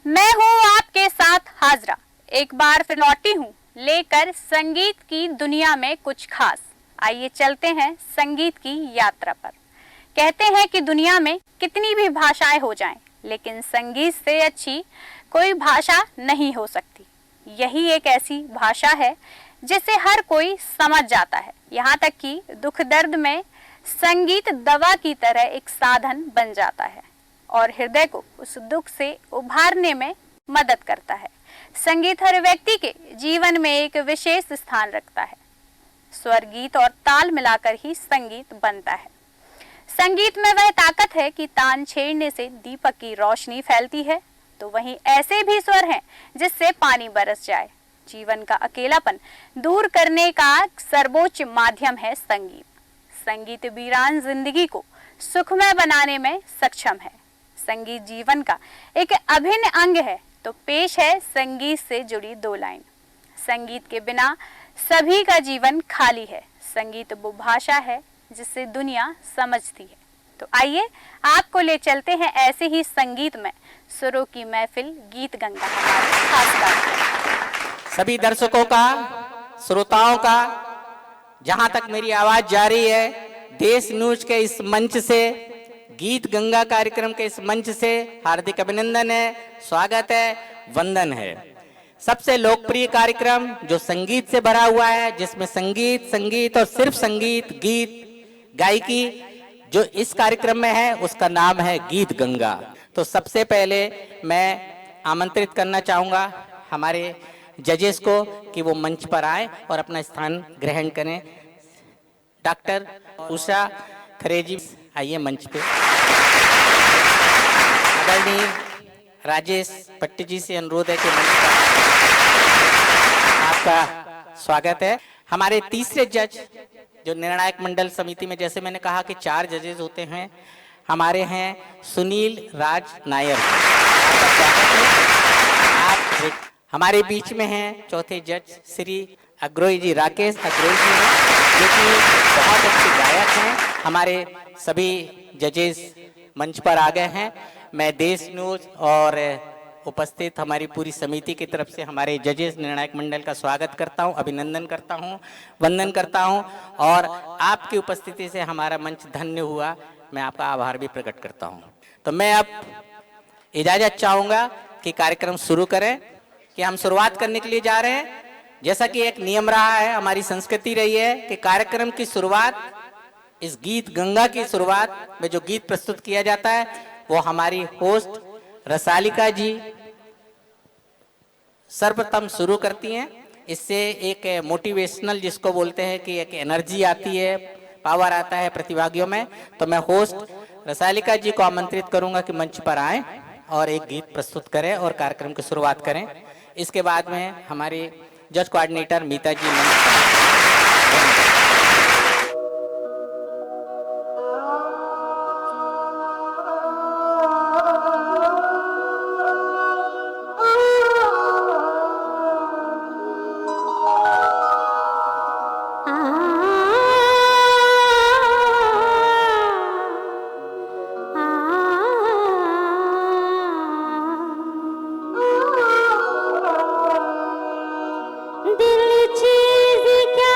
मैं हूँ आपके साथ हाजरा, एक बार फिर लौटी हूँ लेकर संगीत की दुनिया में कुछ खास। आइए चलते हैं संगीत की यात्रा पर। कहते हैं कि दुनिया में कितनी भी भाषाएं हो जाएं, लेकिन संगीत से अच्छी कोई भाषा नहीं हो सकती। यही एक ऐसी भाषा है जिसे हर कोई समझ जाता है। यहाँ तक कि दुख दर्द में संगीत दवा की तरह एक साधन बन जाता है और हृदय को उस दुख से उभारने में मदद करता है। संगीत हर व्यक्ति के जीवन में एक विशेष स्थान रखता है। स्वर, गीत और ताल मिलाकर ही संगीत बनता है। संगीत में वह ताकत है कि तान छेड़ने से दीपक की रोशनी फैलती है, तो वहीं ऐसे भी स्वर हैं जिससे पानी बरस जाए। जीवन का अकेलापन दूर करने का सर्वोच्च माध्यम है संगीत। संगीत वीरान जिंदगी को सुखमय बनाने में सक्षम है। संगीत जीवन का एक अभिन्न अंग है। तो पेश है संगीत से जुड़ी दो लाइन। संगीत के बिना सभी का जीवन खाली है। संगीत वो भाषा है जिसे दुनिया समझती है। तो आइए आपको ले चलते हैं ऐसे ही संगीत में सुरों की महफिल गीत गंगा, हमारे खास कार्यक्रम। सभी दर्शकों का, श्रोताओं का, जहां तक मेरी आवाज जा रही है, देश न्यूज के इस मंच से, गीत गंगा कार्यक्रम के इस मंच से हार्दिक अभिनंदन है, स्वागत है, वंदन है। सबसे लोकप्रिय कार्यक्रम जो संगीत से भरा हुआ है, जिसमें संगीत और सिर्फ संगीत, गीत, गायकी जो इस कार्यक्रम में है, उसका नाम है गीत गंगा। तो सबसे पहले मैं आमंत्रित करना चाहूंगा हमारे जजेस को कि वो मंच पर आए और अपना स्थान ग्रहण करें। डॉक्टर उषा खरे जी आइए मंच पे। आदरणीय राजेश पट्टी जी से अनुरोध है कि मंच पर आपका स्वागत है। हमारे तीसरे जज जो निर्णायक मंडल समिति में, जैसे मैंने कहा कि 4 जजेस होते हैं, हमारे हैं सुनील राज नायर। आपका स्वागत है। आप हमारे बीच में हैं चौथे जज श्री अग्रोही जी, राकेश अग्रोही जी हैं, जो कि बहुत अच्छे गायक हैं। हमारे सभी जजेस मंच पर आ गए हैं। मैं देश न्यूज और उपस्थित हमारी पूरी समिति की तरफ से हमारे जजेस निर्णायक मंडल का स्वागत करता हूं, अभिनंदन करता हूं, वंदन करता हूं और आपकी उपस्थिति से हमारा मंच धन्य हुआ। मैं आपका आभार भी प्रकट करता हूं। तो मैं अब इजाजत चाहूंगा कि कार्यक्रम शुरू करें, कि हम शुरुआत करने के लिए जा रहे हैं। जैसा कि एक नियम रहा है, हमारी संस्कृति रही है कि कार्यक्रम की शुरुआत, इस गीत गंगा की शुरुआत में जो गीत प्रस्तुत किया जाता है वो हमारी होस्ट रसालिका जी सर्वप्रथम शुरू करती हैं। इससे एक मोटिवेशनल, जिसको बोलते हैं कि एक एनर्जी आती है, पावर आता है प्रतिभागियों में। तो मैं होस्ट रसालिका जी को आमंत्रित करूंगा कि मंच पर आएं और एक गीत प्रस्तुत करें और कार्यक्रम की शुरुआत करें। इसके बाद में हमारी जज कोऑर्डिनेटर मीता जी मंच पर। दिल चीज क्या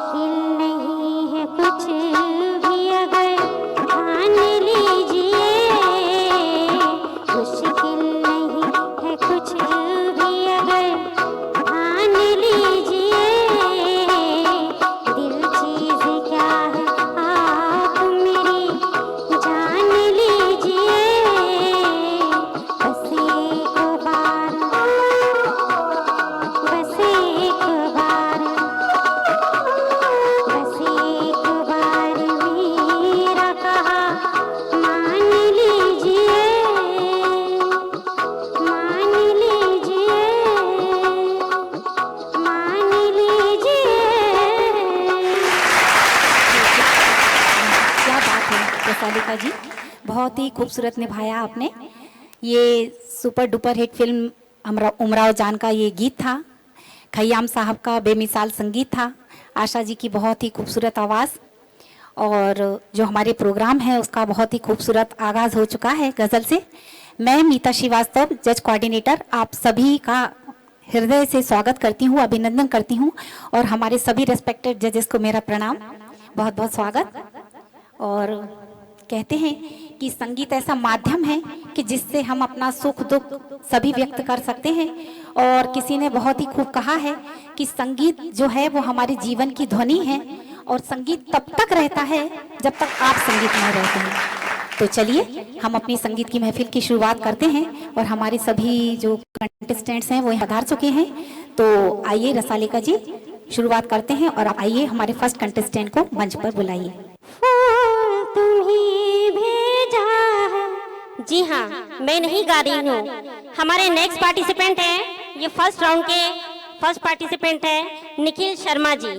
मुश्किल नहीं है कुछ भी अगर ठान लीजिए, मुश्किल नहीं है कुछ भी अगर ठान लीजिए, दिल चीज क्या है आप मेरी जान लीजिए, बस एक बार, बस एक बार, बस एक बार मेरा कहा मान लीजिए, मान लीजिए, मान लीजिए। क्या बात है रसालिका जी, बहुत ही खूबसूरत निभाया आपने। ये super duper hit film Umrao जान का ये गीत था, खय्याम साहब का बेमिसाल संगीत था, आशा जी की बहुत ही खूबसूरत आवाज़, और जो हमारे प्रोग्राम है उसका बहुत ही खूबसूरत आगाज़ हो चुका है गज़ल से। मैं मीता श्रीवास्तव, जज कोऑर्डिनेटर, आप सभी का हृदय से स्वागत करती हूँ, अभिनंदन करती हूँ, और हमारे सभी रेस्पेक्टेड जजेस को मेरा प्रणाम, बहुत बहुत स्वागत। और कहते हैं कि संगीत ऐसा माध्यम है कि जिससे हम अपना सुख दुख सभी व्यक्त कर सकते हैं, और किसी ने बहुत ही खूब कहा है कि संगीत जो है वो हमारे जीवन की ध्वनि है, और संगीत तब तक रहता है जब तक आप संगीत में रहते हैं। तो चलिए हम अपनी संगीत की महफिल की शुरुआत करते हैं, और हमारे सभी जो कंटेस्टेंट्स हैं वो यहाँ पधार चुके हैं। तो आइए रसालिका जी शुरुआत करते हैं, और आइए हमारे फर्स्ट कंटेस्टेंट को मंच पर बुलाइए। फूल तुम्हीं भेजा है। जी हाँ, मैं नहीं गा रही हूँ, हमारे नेक्स्ट पार्टिसिपेंट हैं, ये फर्स्ट राउंड के फर्स्ट पार्टिसिपेंट हैं निखिल शर्मा जी।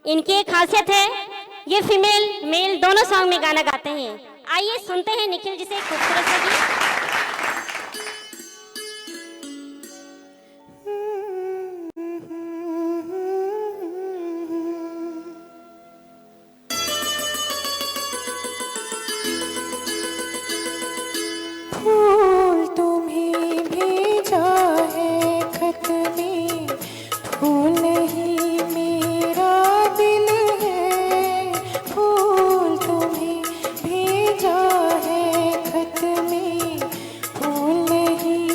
इनकी एक खासियत है, ये फीमेल मेल दोनों सॉन्ग में गाना गाते हैं। आइए सुनते हैं निखिल जी से एक खूबसूरत सा गीत। फूल तुम्हें भेजा है खत में, फूल नहीं मेरा दिल है। फूल तुम्हें भेजा है खत में, फूल नहीं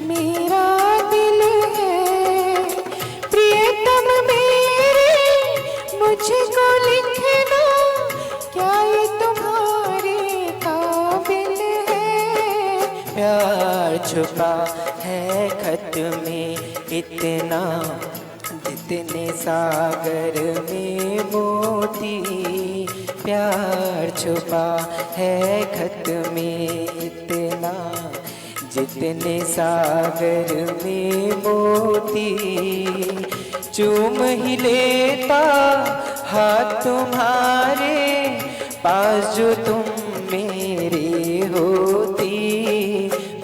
मेरा दिल है। प्रियतम मेरे मुझको लिखना, क्या ये तुम्हारे काबिल है। प्यार छुपा है खत में इतना, जितने सागर में मोती। प्यार छुपा है खत में इतना, जितने सागर में मोती। चूम ही लेता हाथ तुम्हारे पास जो तुम मेरे होती।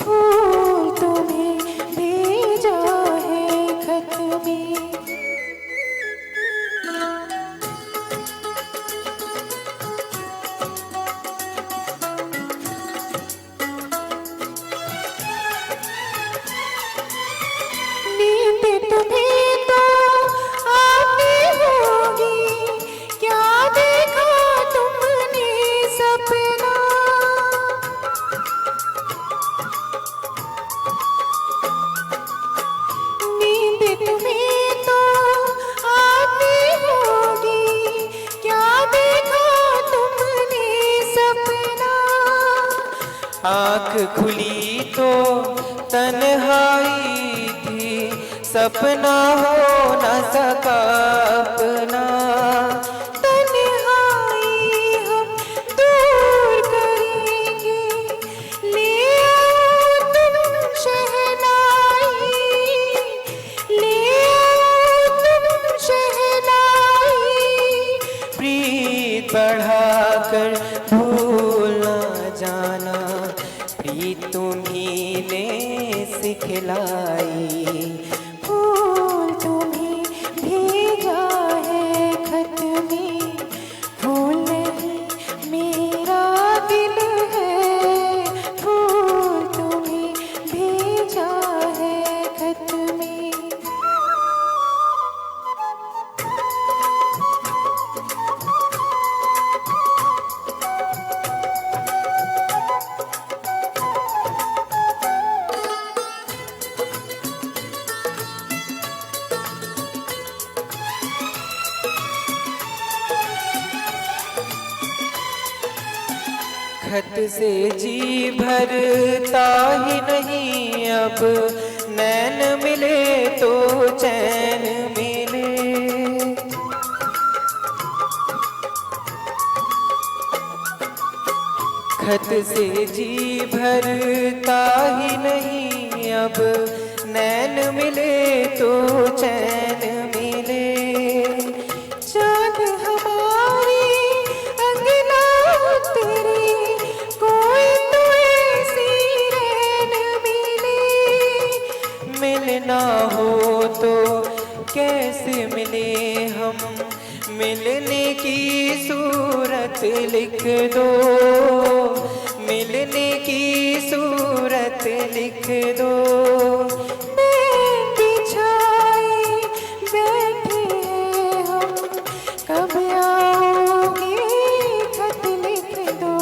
फूल तुम्हें भेजा है खत में। नींद तुम्हें तो आती होगी, क्या देखा तुमने सपना। नींद तुम्हें तो आती होगी, क्या देखा तुमने सपना। आँख खुली तो तन्हाई थी, सपना हो न सका अपना। तन्हाई हम दूर करेंगे, ले आओ तुम शहनाई, ले आओ तुम शहनाई। प्रीत बढ़ाकर भूल न जाना, प्रीत तुम्ही ने सिखलाई। फूल तुम्हें भेजा है खत में, फूल नहीं मेरा दिल है। फूल तुम्हें भेजा है खत में। खत से जी भरता ही नहीं अब, नैन मिले तो चैन मिले। खत से जी भरता ही नहीं अब, नैन मिले तो चैन मिले। चाँद हमारी अंगना तेरी, कोई तो ऐसी रैन मिले। मिलना हो तो कैसे मिले हम, मिलने की सूरत लिख दो, मिलने की सूरत लिख दो। नैन बिछाए बैठे हैं हम, कब आओगे खत लिख दो।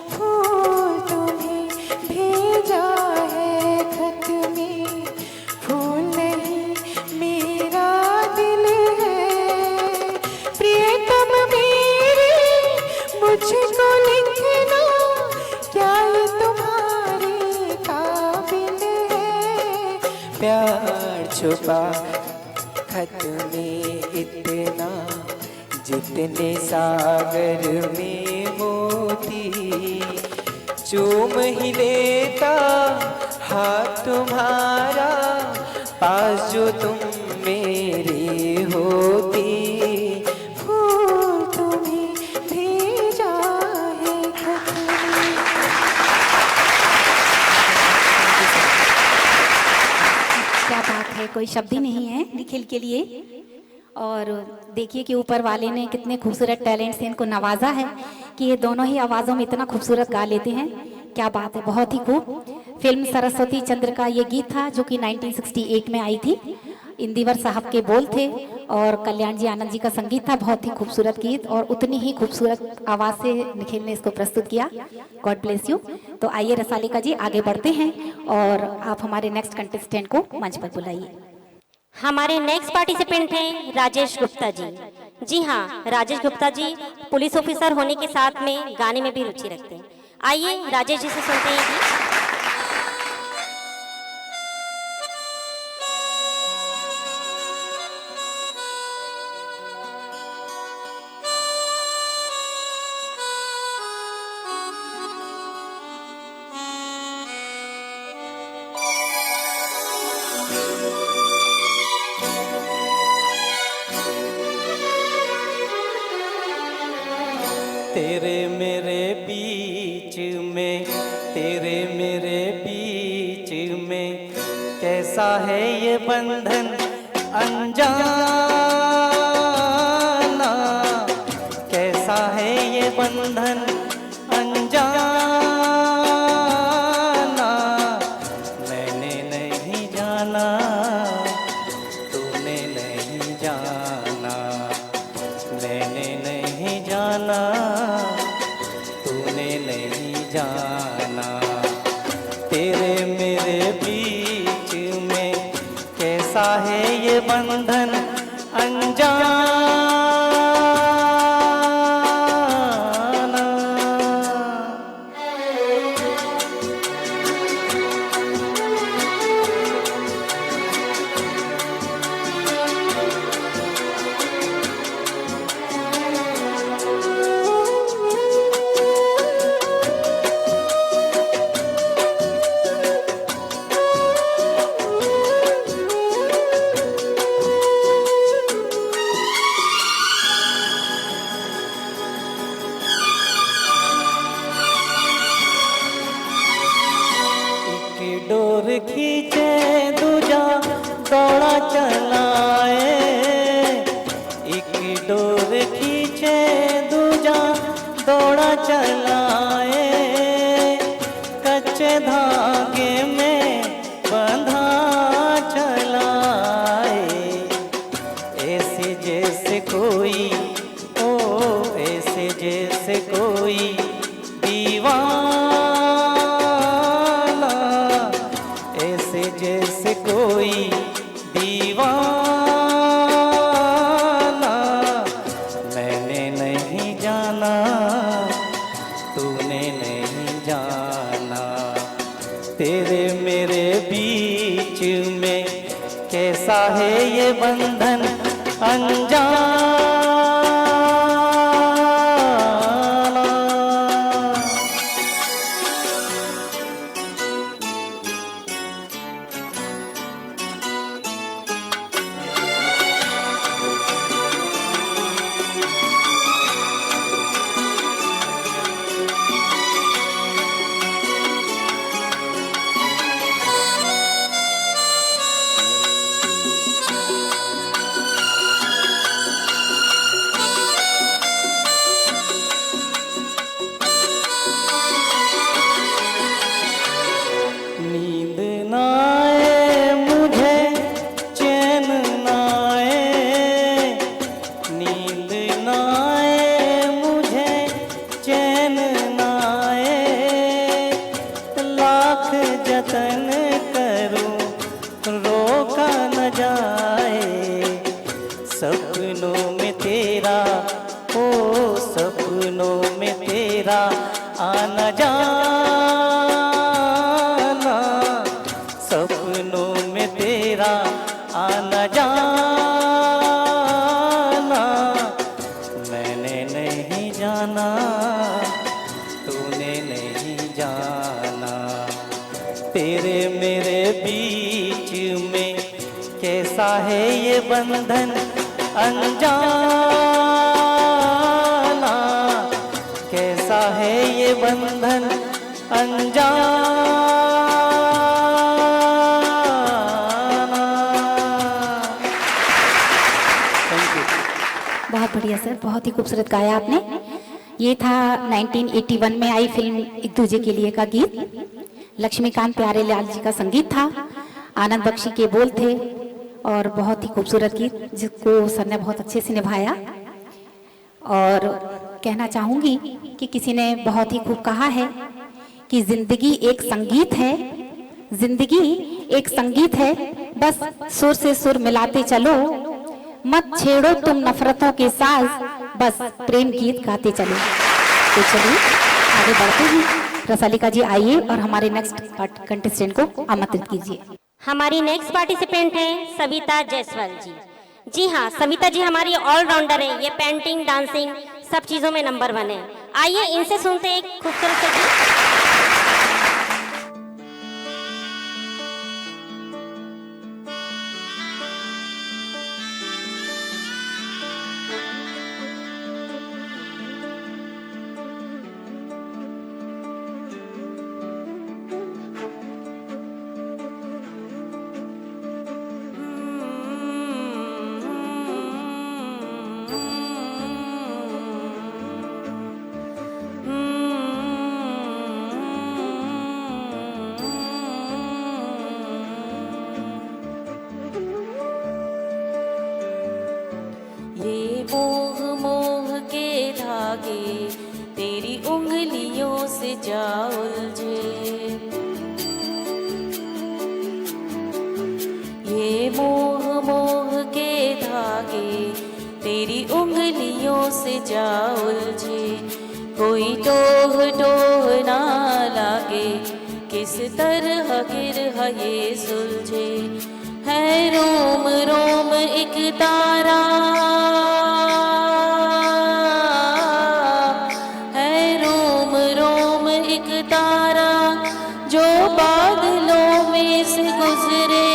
फूल तुम्हें भेजा है खत में, फूल नहीं मेरा दिल है। प्रियतम मेरे मुझको लिखना, क्या ये तुम्हारे काबिल है। प्यार छुपा खत में इतना, जितने सागर में मोती। चूम ही लेता हाथ तुम्हारा, पास जो तुम मेरे होती। फूल तुम्हें भेजा है खत में। क्या बात है, कोई शब्द ही नहीं है निखिल के लिए। और देखिए कि ऊपर वाले ने कितने खूबसूरत टैलेंट से इनको नवाजा है कि ये दोनों ही आवाज़ों में इतना खूबसूरत गा लेते हैं। क्या बात है, बहुत ही खूब। फिल्म सरस्वती चंद्र का ये गीत था जो कि 1968 में आई थी। इंदिवर साहब के बोल थे और कल्याण जी आनंद जी का संगीत था। बहुत ही खूबसूरत गीत और उतनी ही खूबसूरत आवाज़ से निखिल ने इसको प्रस्तुत किया। God bless you. तो आइए रसालिका जी आगे बढ़ते हैं और आप हमारे नेक्स्ट कंटेस्टेंट को मंच पर बुलाइए। हमारे नेक्स्ट पार्टिसिपेंट हैं राजेश गुप्ता जी। जी हाँ, राजेश गुप्ता जी पुलिस ऑफिसर होने के साथ में गाने में भी रुचि रखते हैं। आइए राजेश जी से सुनते हैं गीत। तेरे मेरे बीच में, तेरे मेरे बीच में, कैसा है ये बंधन अनजाना, कैसा है ये बंधन अनजाना। मैंने नहीं जाना, तूने नहीं जाना, मैंने नहीं जाना, तूने नहीं जाना। तेरे मेरे बीच में कैसा है ये बंधन अनजाना। डोर खींचे दूजा दौड़ा चलाए, एक डोर खींचे दूजा दौड़ा चलाए। कच्चे धागे में बंधा चलाए, ऐसे जैसे कोई ओ ऐसे जैसे कोई दीवाना, ऐसे जैसे कोई दीवाना। मैंने नहीं जाना, तूने नहीं है ये बंधन अनजाना। नींद ना आए मुझे, चैन ना आए, नींद ना आए मुझे, चैन ना आए, लाख जतन करूं रोका न जाए। सपनों में तेरा, ओ सपनों में तेरा आना जाना, सपनों में तेरा आना जाना। मैंने नहीं जाना, तूने नहीं जाना, तेरे मेरे बीच में कैसा है ये बंधन अनजाना, कैसा है ये बंधन अनजाना। Thank you. बहुत बढ़िया सर, बहुत ही खूबसूरत गाया आपने। ये था 1981 में आई फिल्म एक दूजे के लिए का गीत। लक्ष्मीकांत प्यारेलाल जी का संगीत था, आनंद बख्शी के बोल थे और बहुत ही खूबसूरत गीत जिसको सर ने बहुत अच्छे से निभाया। और कहना चाहूँगी कि किसी ने बहुत ही खूब कहा है कि जिंदगी एक संगीत है, जिंदगी एक संगीत है, बस सुर से सुर मिलाते चलो, मत छेड़ो तुम नफरतों के साज, बस प्रेम गीत गाते चलो। तो चलिए आगे बढ़ते हैं। रसालिका जी आइए और हमारे नेक्स्ट कंटेस्टेंट को आमंत्रित कीजिए। हमारी नेक्स्ट पार्टिसिपेंट है सविता जायसवाल जी। जी हाँ, सविता जी हमारी ऑलराउंडर है, ये पेंटिंग, डांसिंग सब चीज़ों में नंबर 1 है। आइए इनसे सुनते हैं एक खूबसूरत से गीत। मोह मोह के धागे तेरी उंगलियों से जा उलझे, ये मोह मोह के धागे तेरी उंगलियों से जा उलझे। कोई टोह टोह ना लागे, किस तरह गिरह ये सुलझे। है रोम रोम एक तारा, है रोम रोम एक तारा जो बादलों में से गुजरे।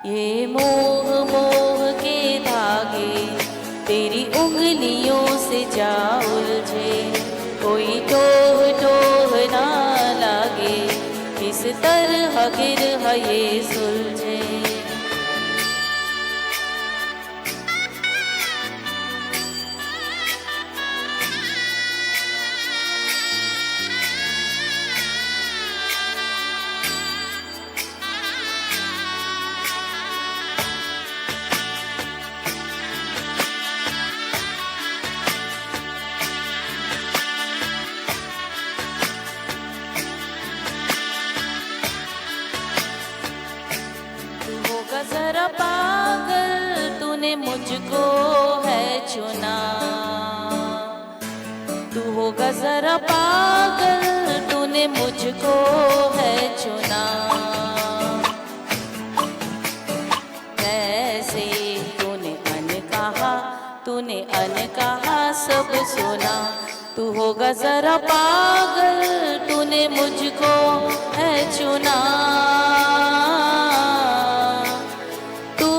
ये मोह मोह के धागे तेरी उंगलियों से जा उलझे। कोई टोह टोह ना लागे, किस तरह गिरह ये सुलझे। जरा पागल तूने मुझको है चुना, तू होगा जरा पागल तूने मुझको है चुना। ऐसे तूने अन कहा सब सुना। तू होगा जरा पागल, तूने मुझको है चुना। तू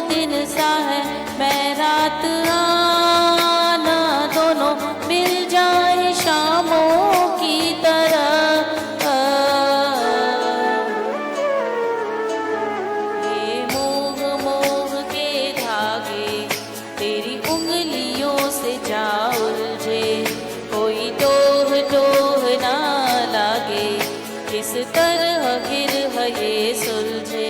दिन सा है मैं रात आना, दोनों मिल जाए शामों की तरह। ये मोह मोह के धागे तेरी उंगलियों से जा उलझे, कोई डोह डोह ना लागे, किस तरह गिरह ये सुलझे।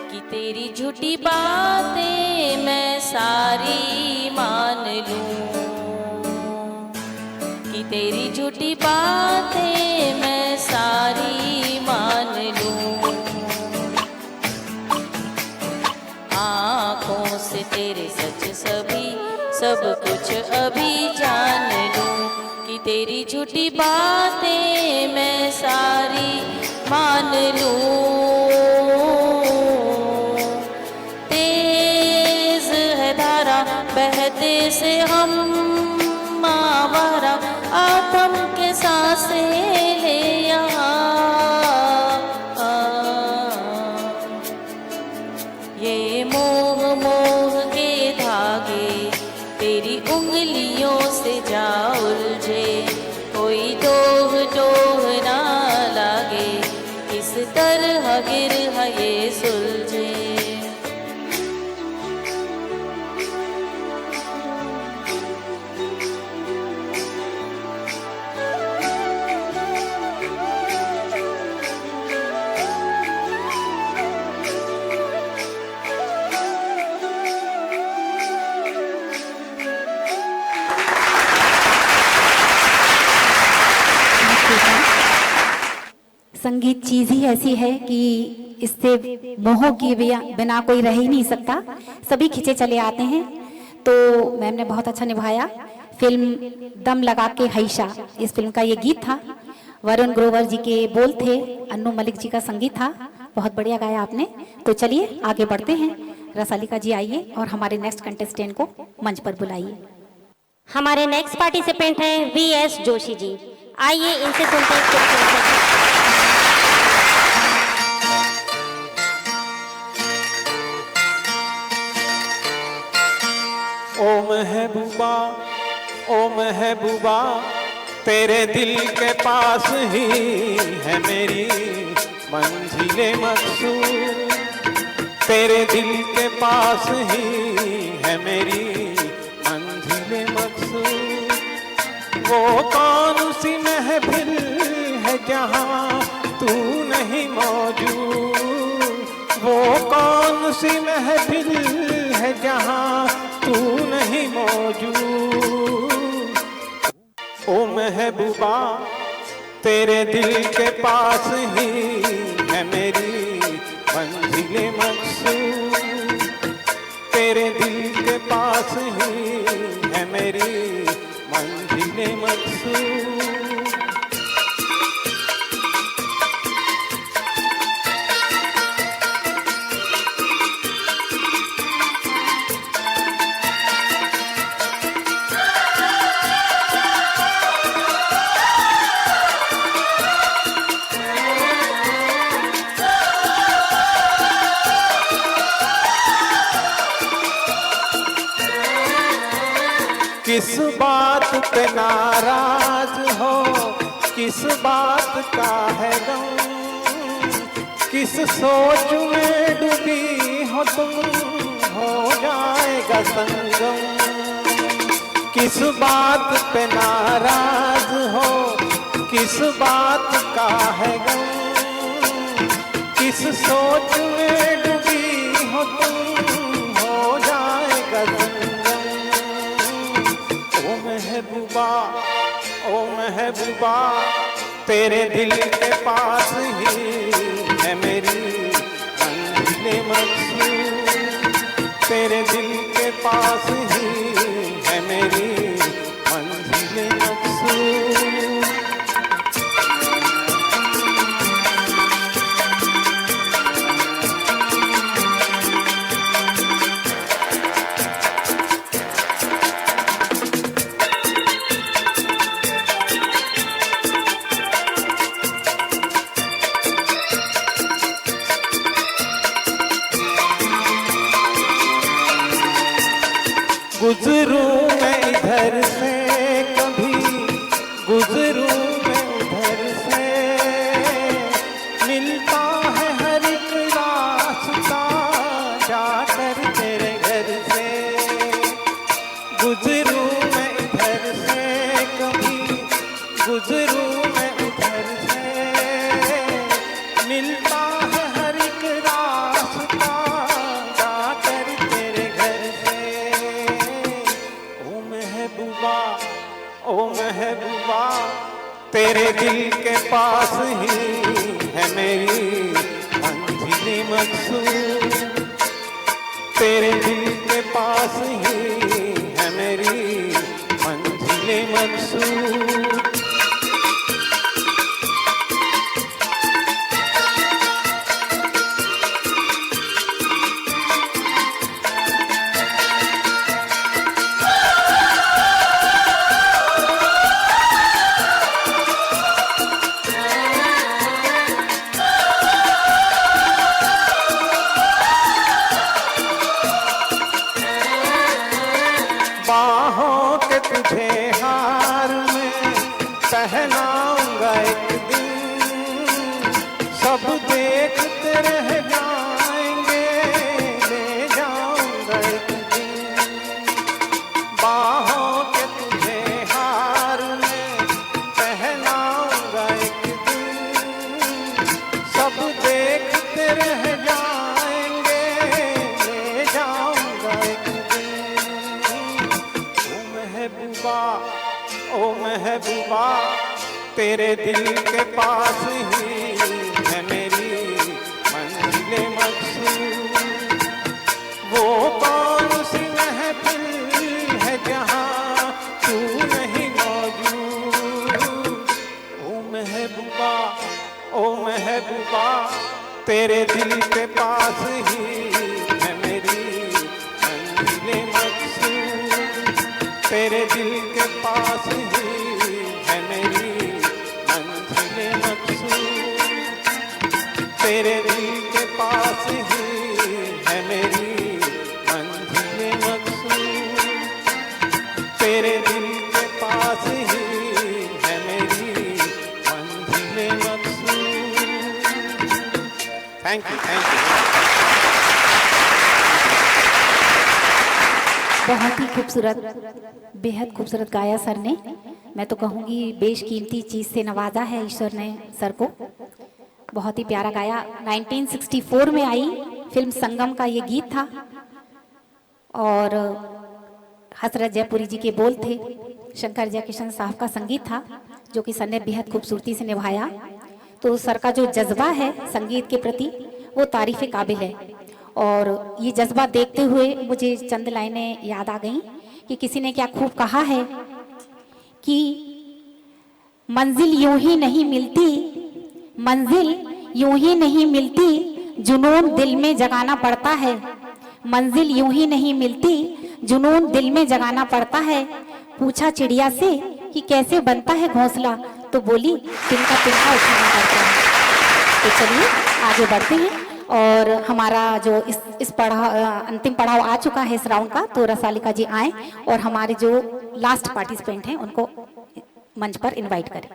कि तेरी झूठी बातें मैं सारी मान लूं, कि तेरी झूठी बातें मैं सारी मान लूं। आँखों से तेरे सच सब कुछ अभी जान लूं, कि तेरी झूठी बातें मैं सारी मान लूं। बहते से हम आवारा, आत्म के सांसें ले यहाँ। ये मोह मोह के धागे तेरी उंगलियों से जा उलझे, कोई डोह डोह ना लागे, किस तरह गिरह ये सुलझे। संगीत चीज ही ऐसी है कि इससे मोह के बिना कोई रह ही नहीं सकता, सभी खिंचे चले आते हैं। तो मैम ने बहुत अच्छा निभाया। फिल्म दम लगा के हैशा, इस फिल्म का ये गीत था। वरुण ग्रोवर जी के बोल थे, अन्नू मलिक जी का संगीत था। बहुत बढ़िया गाया आपने। तो चलिए आगे बढ़ते हैं। रसालिका जी आइए और हमारे नेक्स्ट कंटेस्टेंट को मंच पर बुलाइए। हमारे नेक्स्ट पार्टिसिपेंट हैं VS जोशी जी। आइए इनसे सुनते हैं। ओ महबूबा तेरे दिल के पास ही है मेरी मंजिले मकसूद, तेरे दिल के पास ही है मेरी मंजिले मकसूद। वो कौन सी महफिल है जहाँ तू नहीं मौजूद, वो कौन सी महफिल है जहाँ तू नहीं मौजूद। ओ महबूबा तेरे दिल के पास ही है मेरी मंजिले मकसूद, तेरे दिल के पास ही है मेरी मंजिले मकसूद। किस बात पे नाराज हो, किस बात का है गम, किस सोच में डूबी हो तुम, हो जाएगा संगम। किस बात पे नाराज हो, किस बात का है गम, किस सोच में डूबी हो तुम, हो जाएगा संगम। ओ महबूबा, ओ महबूबा, तेरे दिल के पास ही है मेरी मंजिल मकसूद। तेरे दिल के पास ही है मेरी मंजिल मकसूद। गुजरूं मैं इधर से कभी, गुजरूं मैं उधर से, मिलता है हर एक रास्ता जाकर तेरे घर से। गुजरूं मैं इधर से कभी, गुजरूं मैं उधर से, मिलता है हर एक रास्ता जाकर तेरे घर से। ओ महबूबा, तेरे दिल के पास ही है मेरी मंजिल मकसूद। तेरे दिल के पास ही है मेरी मंजिल मकसूद। बाहों के तुझे हार में पहनाऊंगा एक दिन, सब देखते रह जाएंगे, ले जाऊंगा एक दिन। बाहों के तुझे हार में पहनाऊंगा एक दिन, सब देखते रह जाएंगे, ले जाऊंगा एक दिन। ओ महबूबा, तेरे दिल के पास ही है मेरी मंजिल मकसूद। वो कौन सी महफिल है जहाँ तू नहीं मौजूद। ओ महबूबा, तेरे दिल के पास ही है मेरी मंजिल मकसूद। तेरे दिल के पास ही है मेरी मंजिल मकसूद। तेरे दिल के पास ही है मेरी मंजिल मकसूद। तेरे दिल के पास ही है मेरी मंजिल मकसूद। Thank you, thank you. बहुत ही खूबसूरत, बेहद खूबसूरत गाया सर ने। मैं तो कहूँगी बेशकीमती चीज़ से नवाजा है ईश्वर ने सर को। बहुत ही प्यारा गाया। 1964 में आई फिल्म संगम का ये गीत था और हसरत जयपुरी जी के बोल थे, शंकर जयकिशन साहब का संगीत था जो कि सर ने बेहद खूबसूरती से निभाया। तो सर का जो जज्बा है संगीत के प्रति वो तारीफ़ काबिल है। और ये जज्बा देखते हुए मुझे चंद लाइनें याद आ गईं कि किसी ने क्या खूब कहा है कि मंजिल यूं ही नहीं मिलती, मंजिल यूं ही नहीं मिलती, जुनून दिल में जगाना पड़ता है। मंजिल यूं ही नहीं मिलती, जुनून दिल में जगाना पड़ता है। पूछा चिड़िया से कि कैसे बनता है घोंसला, तो बोली तिनका तिनका उठाना पड़ता है। तो चलिए आगे बढ़ते हैं। और हमारा जो इस अंतिम पड़ाव आ चुका है इस राउंड का, तो रसालिका जी आए और हमारे जो लास्ट पार्टिसिपेंट हैं उनको मंच पर इनवाइट करें।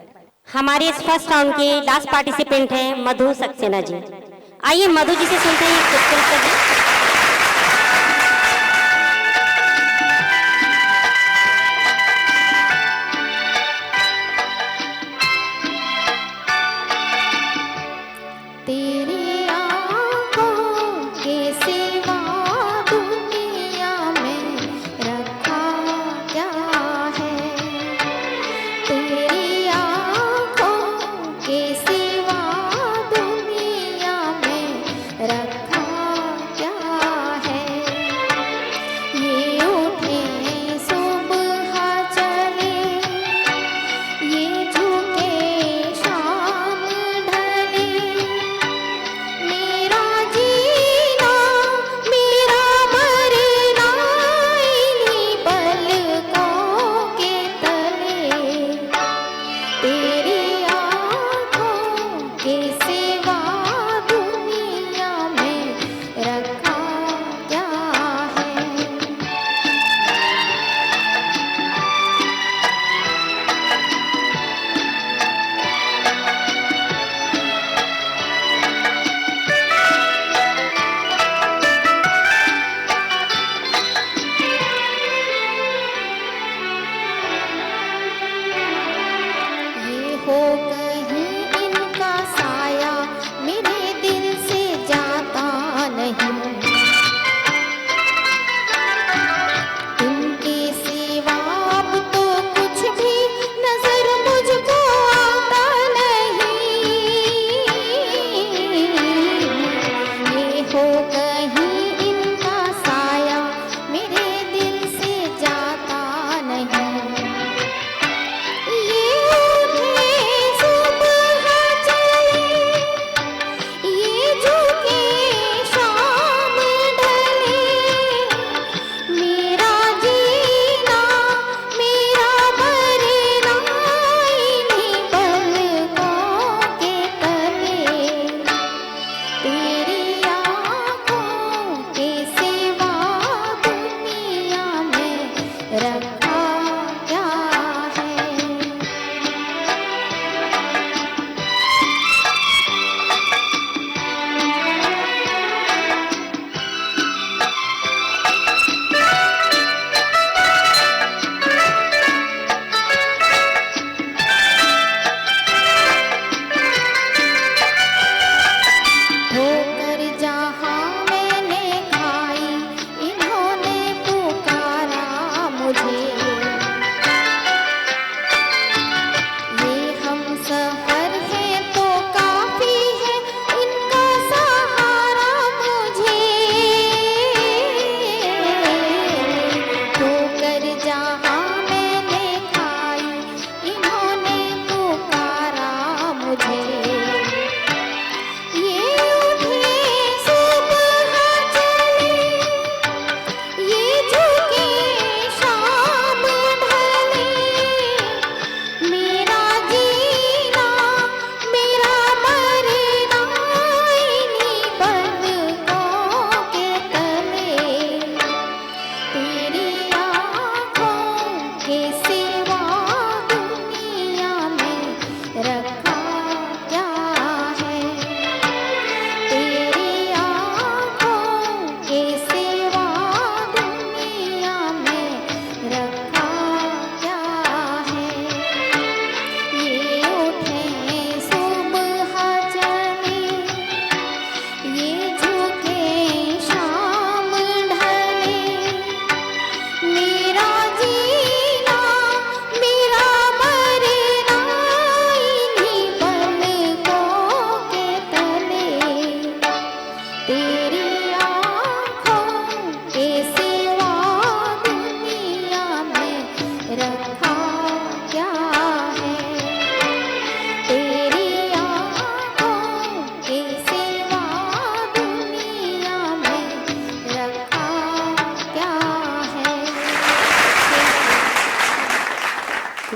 हमारे इस फर्स्ट राउंड के लास्ट पार्टिसिपेंट हैं मधु सक्सेना जी। आइए मधु जी से सुनते हैं कुछ कविता। तेरी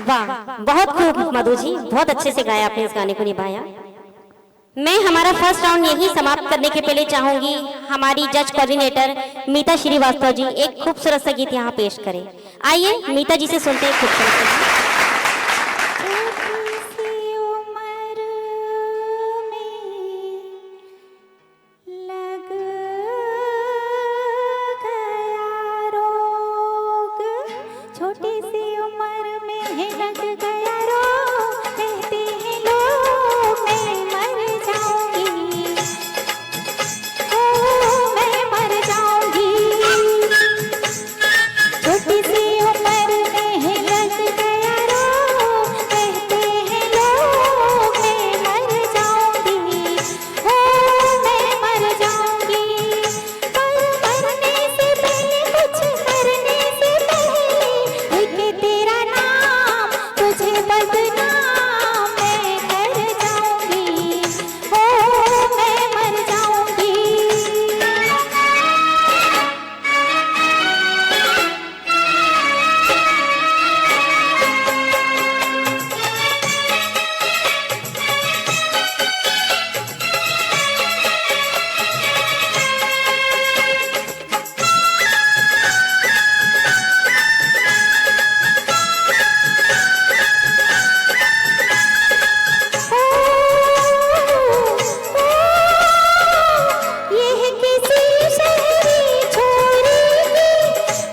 वाह, बहुत खूब मधु जी, बहुत अच्छे से गाया आपने, इस गाने को निभाया। मैं हमारा फर्स्ट राउंड यही समाप्त करने के पहले चाहूंगी हमारी जज कोऑर्डिनेटर मीता श्रीवास्तव जी एक खूबसूरत सा गीत यहाँ पेश करें। आइए मीता जी से सुनते हैं खूबसूरत सा गीत। छोटी सी उम्र में है लग गया रोग, कहते हैं लोग मैं मर जाऊंगी, ओ मैं मर जाऊंगी। छोटी सी उम्र में है लग गया रोग, कहते हैं लोग मैं मर जाऊंगी, ओ मैं मर जाऊंगी। पर मरने से पहले कुछ करने से पहले लेके तेरा नाम तुझे बदनाम मैं कर जाऊंगी, ओ मैं मर जाऊंगी। यह किसी शहरी छोरी की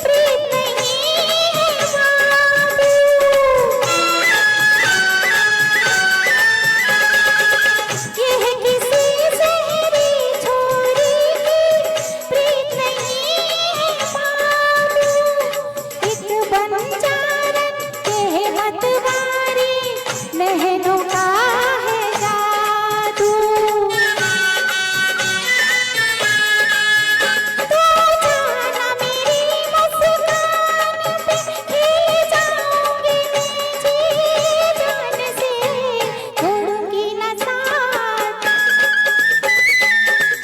प्रीत नहीं है बाबू, यह किसी शहरी छोरी की प्रीत नहीं है बाबू। एक बंजारन के मतवारी नहरों का है जादू, तू जाना मेरी मुस्कान पे खिल जाऊंगी मैं जी जान से, छोड़ूंगी ना साथ,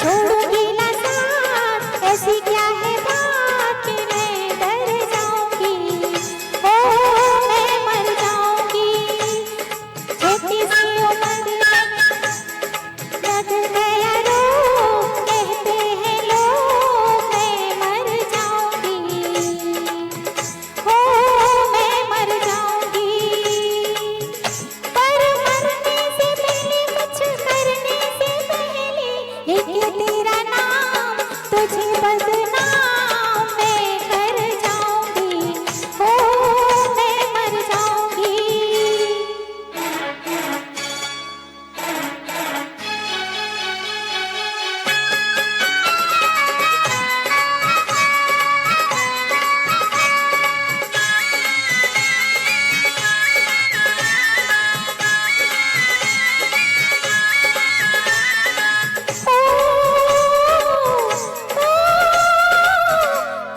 छोड़ूंगी ना साथ। ऐसी क्या है बात कि मैं डर जाऊंगी, ओ मैं मर जाऊंगी। छोटी सी उम्र में लग गया रोग, कहते हैं लोग मैं मर जाऊंगी, ओ मैं मर जाऊंगी। पर मरने से पहले कुछ करने से पहले लेके तेरा नाम तुझे बदनाम मैं कर जाऊंगी, ओ मैं मर जाऊंगी।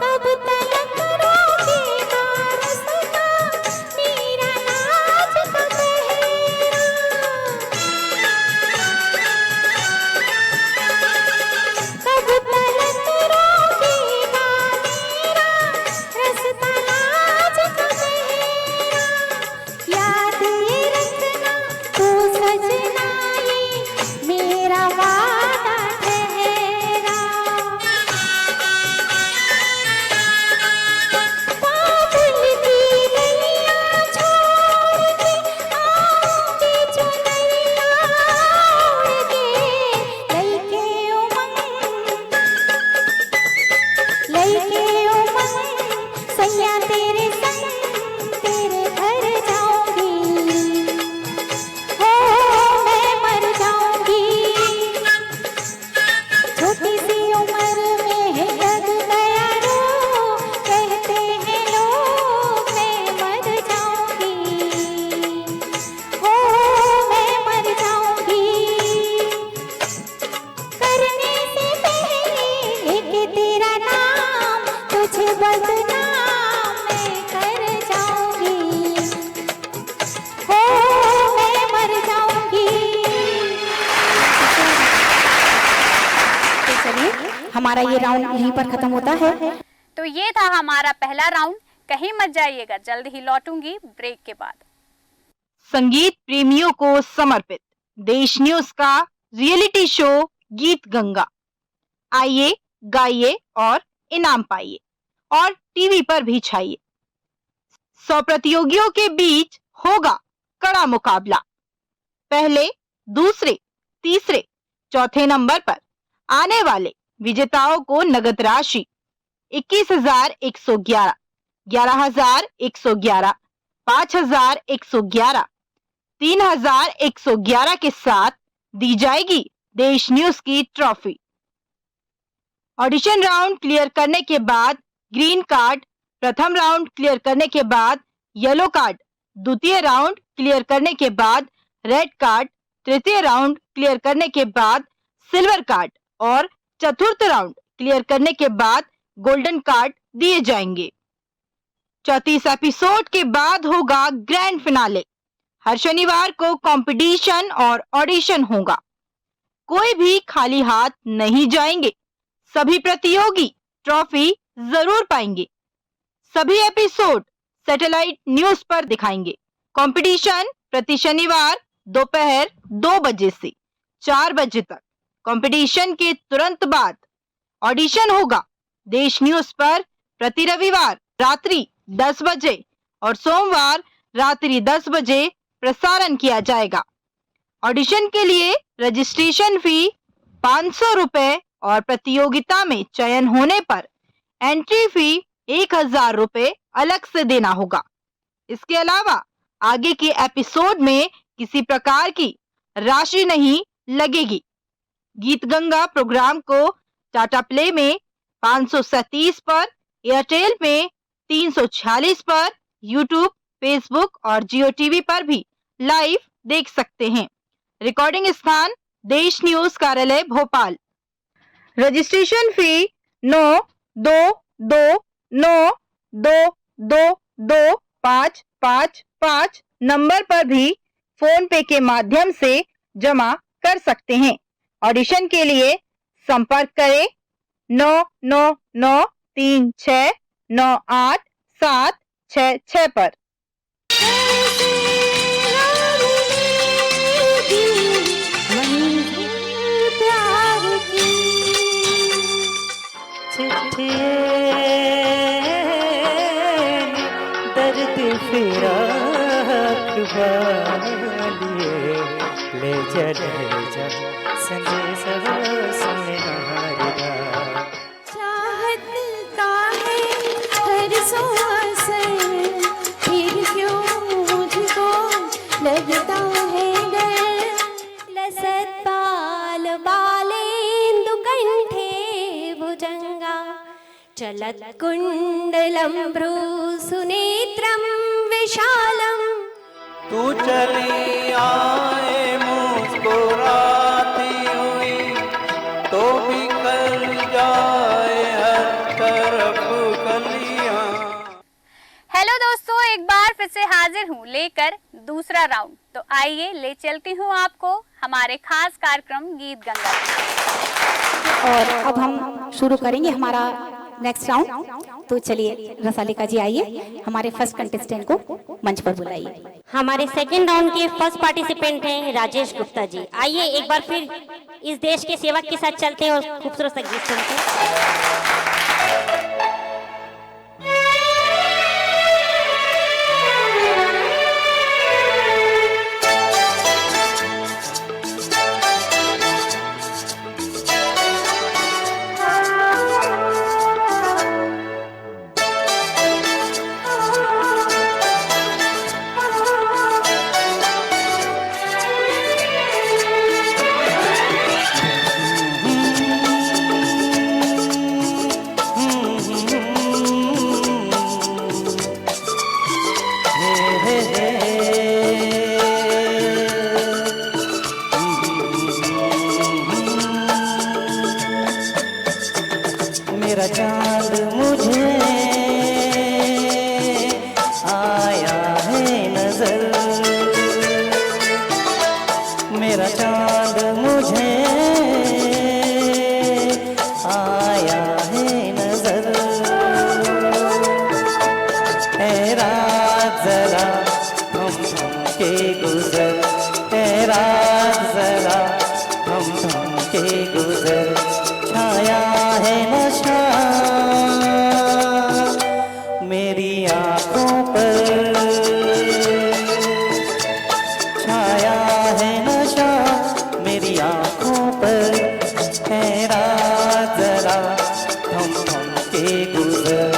कब तलक रोकेगा रस्ता मेरा नाज का पहरा, कब तलक रोकेगा मेरा रास्ता नाज का पहरा। याद ये रखना तू सजना ये मेरा वादा ठहरा, बादल की गलियां छोड़ के आऊंगी चुनरिया ओढ़ के, लइके उमंग सैया तेरे संग तेरे घर जाऊंगी, ओ मैं मर जाऊंगी। छोटी सी उम्र में है लग गया रोग, कहते हैं लोग मैं मर जाऊंगी, ओ मैं मर जाऊंगी। करने से पहले लेके तेरा नाम तुझे बदनाम मैं कर जाऊंगी, ओ मैं मर जाऊंगी। तो चलिए हमारा ये राउंड यहीं पर खत्म होता है। तो ये था हमारा पहला राउंड। कहीं मत जाइएगा, जल्द ही लौटूंगी ब्रेक के बाद। संगीत प्रेमियों को समर्पित देश न्यूज का रियलिटी शो गीत गंगा। आइए, गाइए और इनाम पाइए और टीवी पर भी छाइए। 100 प्रतियोगियों के बीच होगा कड़ा मुकाबला। पहले, दूसरे, तीसरे, चौथे नंबर पर आने वाले विजेताओं को नगद राशि 21,111, 11,111, 5,111, 3,111 के साथ दी जाएगी देश न्यूज की ट्रॉफी। ऑडिशन राउंड क्लियर करने के बाद ग्रीन कार्ड, प्रथम राउंड क्लियर करने के बाद येलो कार्ड, द्वितीय राउंड क्लियर करने के बाद रेड कार्ड, तृतीय राउंड क्लियर करने के बाद सिल्वर कार्ड और चतुर्थ राउंड क्लियर करने के बाद गोल्डन कार्ड दिए जाएंगे। 34 एपिसोड के बाद होगा ग्रैंड फिनाले। हर शनिवार को कंपटीशन और ऑडिशन होगा। कोई भी खाली हाथ नहीं जाएंगे। सभी प्रतियोगी ट्रॉफी जरूर पाएंगे। सभी एपिसोड सैटेलाइट न्यूज पर दिखाएंगे। कंपटीशन प्रति शनिवार दोपहर 2 बजे से 4 बजे तक। कंपटीशन के तुरंत बाद ऑडिशन होगा। देश न्यूज पर प्रति रविवार रात्रि 10 बजे और सोमवार रात्रि 10 बजे प्रसारण किया जाएगा। ऑडिशन के लिए रजिस्ट्रेशन फी 500 रुपए और प्रतियोगिता में चयन होने पर एंट्री फी 1,000 रुपए अलग से देना होगा। इसके अलावा आगे के एपिसोड में किसी प्रकार की राशि नहीं लगेगी। गीत गंगा प्रोग्राम को टाटा प्ले में 537 पर, एयरटेल में 346 पर, यूट्यूब, फेसबुक और जियो टीवी पर भी लाइव देख सकते हैं। रिकॉर्डिंग स्थान देश न्यूज कार्यालय भोपाल। रजिस्ट्रेशन फी 9229222555 नंबर पर भी फोन पे के माध्यम से जमा कर सकते हैं। ऑडिशन के लिए संपर्क करें 9993698766 पर। दर्द फिराक वालिए ले जा संदेश सुनहारिया। चाहत का है हर सांस, फिर क्यों मुझको लगता है डर। लसत पाल बालेन्दु कंठे भुजंगा, चलत कुंडलम भ्रूसुनेत्रम विशालम। तू चली आए मुस्कुराती हुई तो भी कर जाए हर तरफ कलियां। हेलो दोस्तों, एक बार फिर से हाजिर हूँ लेकर दूसरा राउंड। तो आइए ले चलती हूँ आपको हमारे खास कार्यक्रम गीत गंगा। और अब हम शुरू करेंगे हमारा नेक्स्ट राउंड। तो चलिए रसालिका जी, आइए हमारे फर्स्ट कंटेस्टेंट को मंच पर बुलाइए। हमारे सेकंड राउंड के फर्स्ट पार्टिसिपेंट हैं राजेश गुप्ता जी। आइए एक बार फिर इस देश के सेवक के साथ चलते हैं और खूबसूरत सा गीत सुनते हैं। मेरा चांद मुझे आया है नजर, मेरा चांद मुझे आया है नजर। ए रात जरा थम थम के है नशा मेरी आंखों पर, छाया है नशा मेरी आंखों पर, है रात जरा थम थम के गुजर,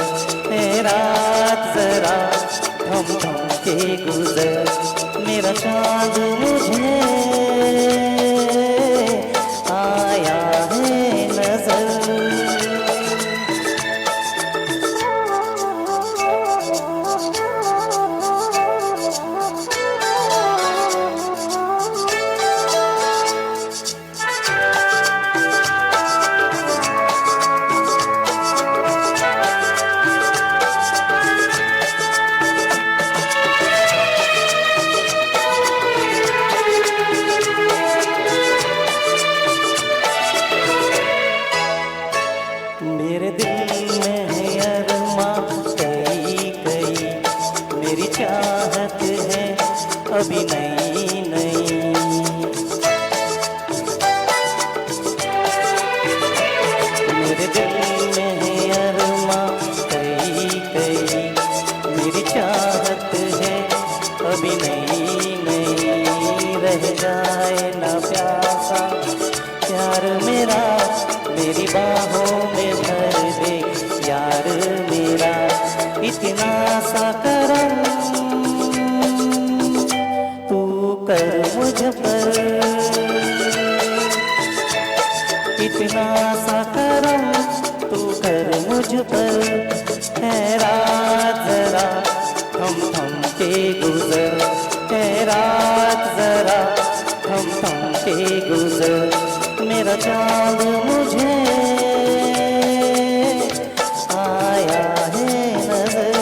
है रात जरा थम थम के गुजर, मेरा चांद मुझे आया है नजर। मेरे दिल में है अरमां कई कई, मेरी चाहत है अभी नई नई, मेरे दिल में है अरमां कई कई, मेरी चाहत है अभी नई नई, रह जाए ना प्यासा प्यार मेरा मेरी बाहों में भर दे यार मेरा, इतना सा करम तू कर मुझ पर, इतना सा करम तू कर मुझ पर, है रात जरा थम थम के गुजर, है रात जरा थम थम के गुजर, मेरा चांद मुझे आया है नजर।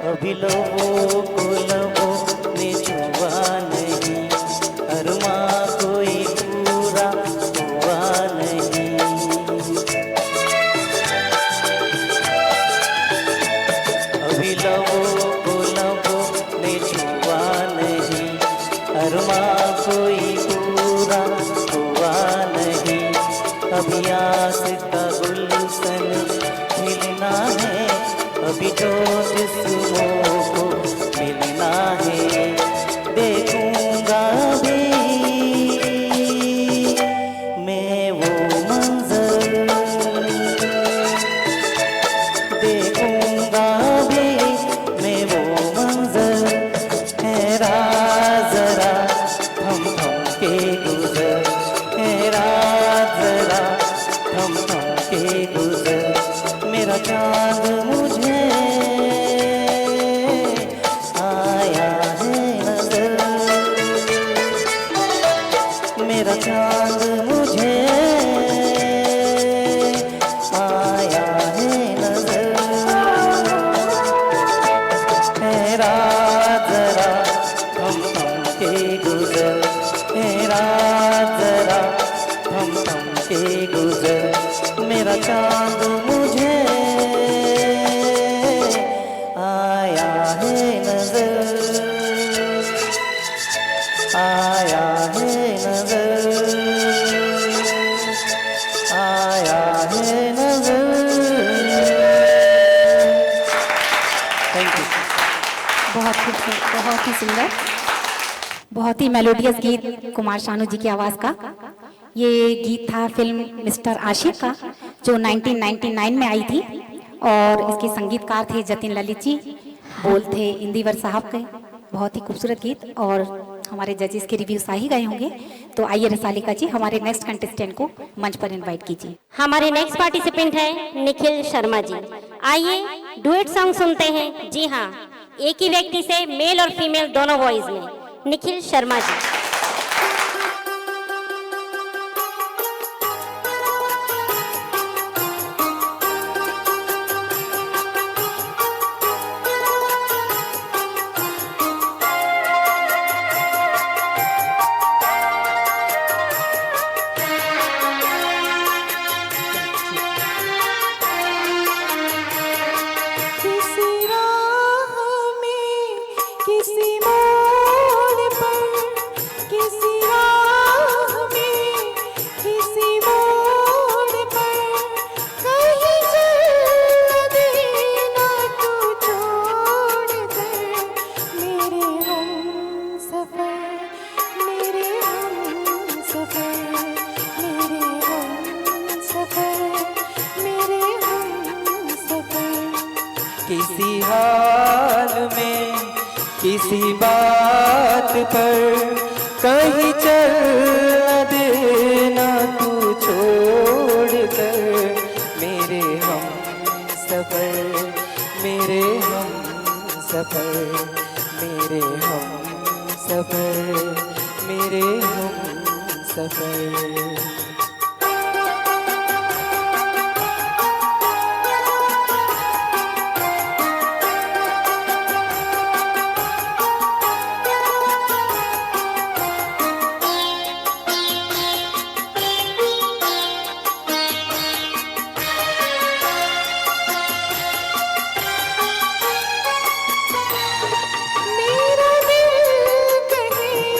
अभी लबों को लबों ने छुआ नहीं, अरमां कोई पूरा हुआ नहीं, अभी लबों को लबों ने छुआ नहीं, अरमां कोई पूरा हुआ नहीं, अभी आस का गुलशन खिलना है, अभी जो जिस्मों को मिलना है, देखूंगा भी मैं वो मंजर, देखूंगा भी मैं वो मंजर, है रात जरा थम थम के गुजर, है रात जरा थम थम के गुजर, मेरा चांद मुझे आया है नजर, मेरा चांद मुझे आया है नजर, है रात जरा थम थम के गुजर, है रात जरा थम थम के गुजर, मेरा चांद मुझे आया है नजर, आया है नजर, आया है नजर। Thank you. बहुत खूबसूरत, बहुत ही सुंदर, बहुत ही मेलोडियस गीत कुमार शानू जी की आवाज़ का। ये गीत था फिल्म मिस्टर आशिक का, जो 1999 में आई थी, और इसके संगीतकार थे जतिन ललित जी, बोल थे इंदिवर साहब के। बहुत ही खूबसूरत गीत, और हमारे जजेस के रिव्यू आ ही गए होंगे। तो आइए रसालिका जी, हमारे नेक्स्ट कंटेस्टेंट को मंच पर इनवाइट कीजिए। हमारे नेक्स्ट पार्टिसिपेंट है निखिल शर्मा जी। आइए डुएट सॉन्ग सुनते हैं। जी हाँ, एक ही व्यक्ति से मेल और फीमेल दोनों वॉइस में, निखिल शर्मा जी। किसी राह में, किसी मोड़ पर, किसी राह में, किसी मोड़ पर, कहीं चल देना तू छोड़ कर, मेरे हमसफर, मेरे हमसफर, मेरे हमसफर, मेरे हमसफर। किसी हाल में, किसी बात पर, कहीं चल न देना तू छोड़ कर, मेरे हम सफर, मेरे हम सफर, मेरे हम सफर, मेरे हम सफर। मेरा दिल कहीं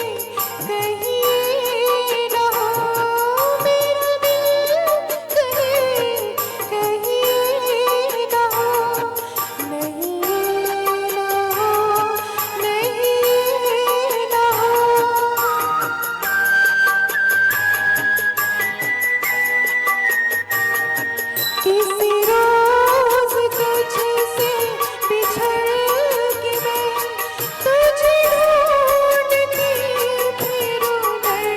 कहीं न हो, मेरा दिल कहीं कहीं न हो, नहीं न हो, नहीं न हो। किसी रोज तुझसे बिछड़ के मैं तुझे ढूंढती फिरूं दर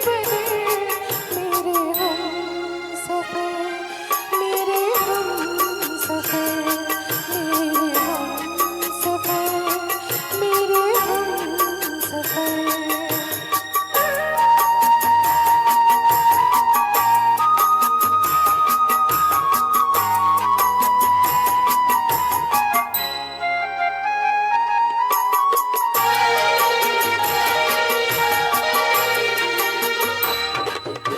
बदर, मेरे हमसफर, मेरे हमसफर, मेरे हमसफर, मेरे हमसफर।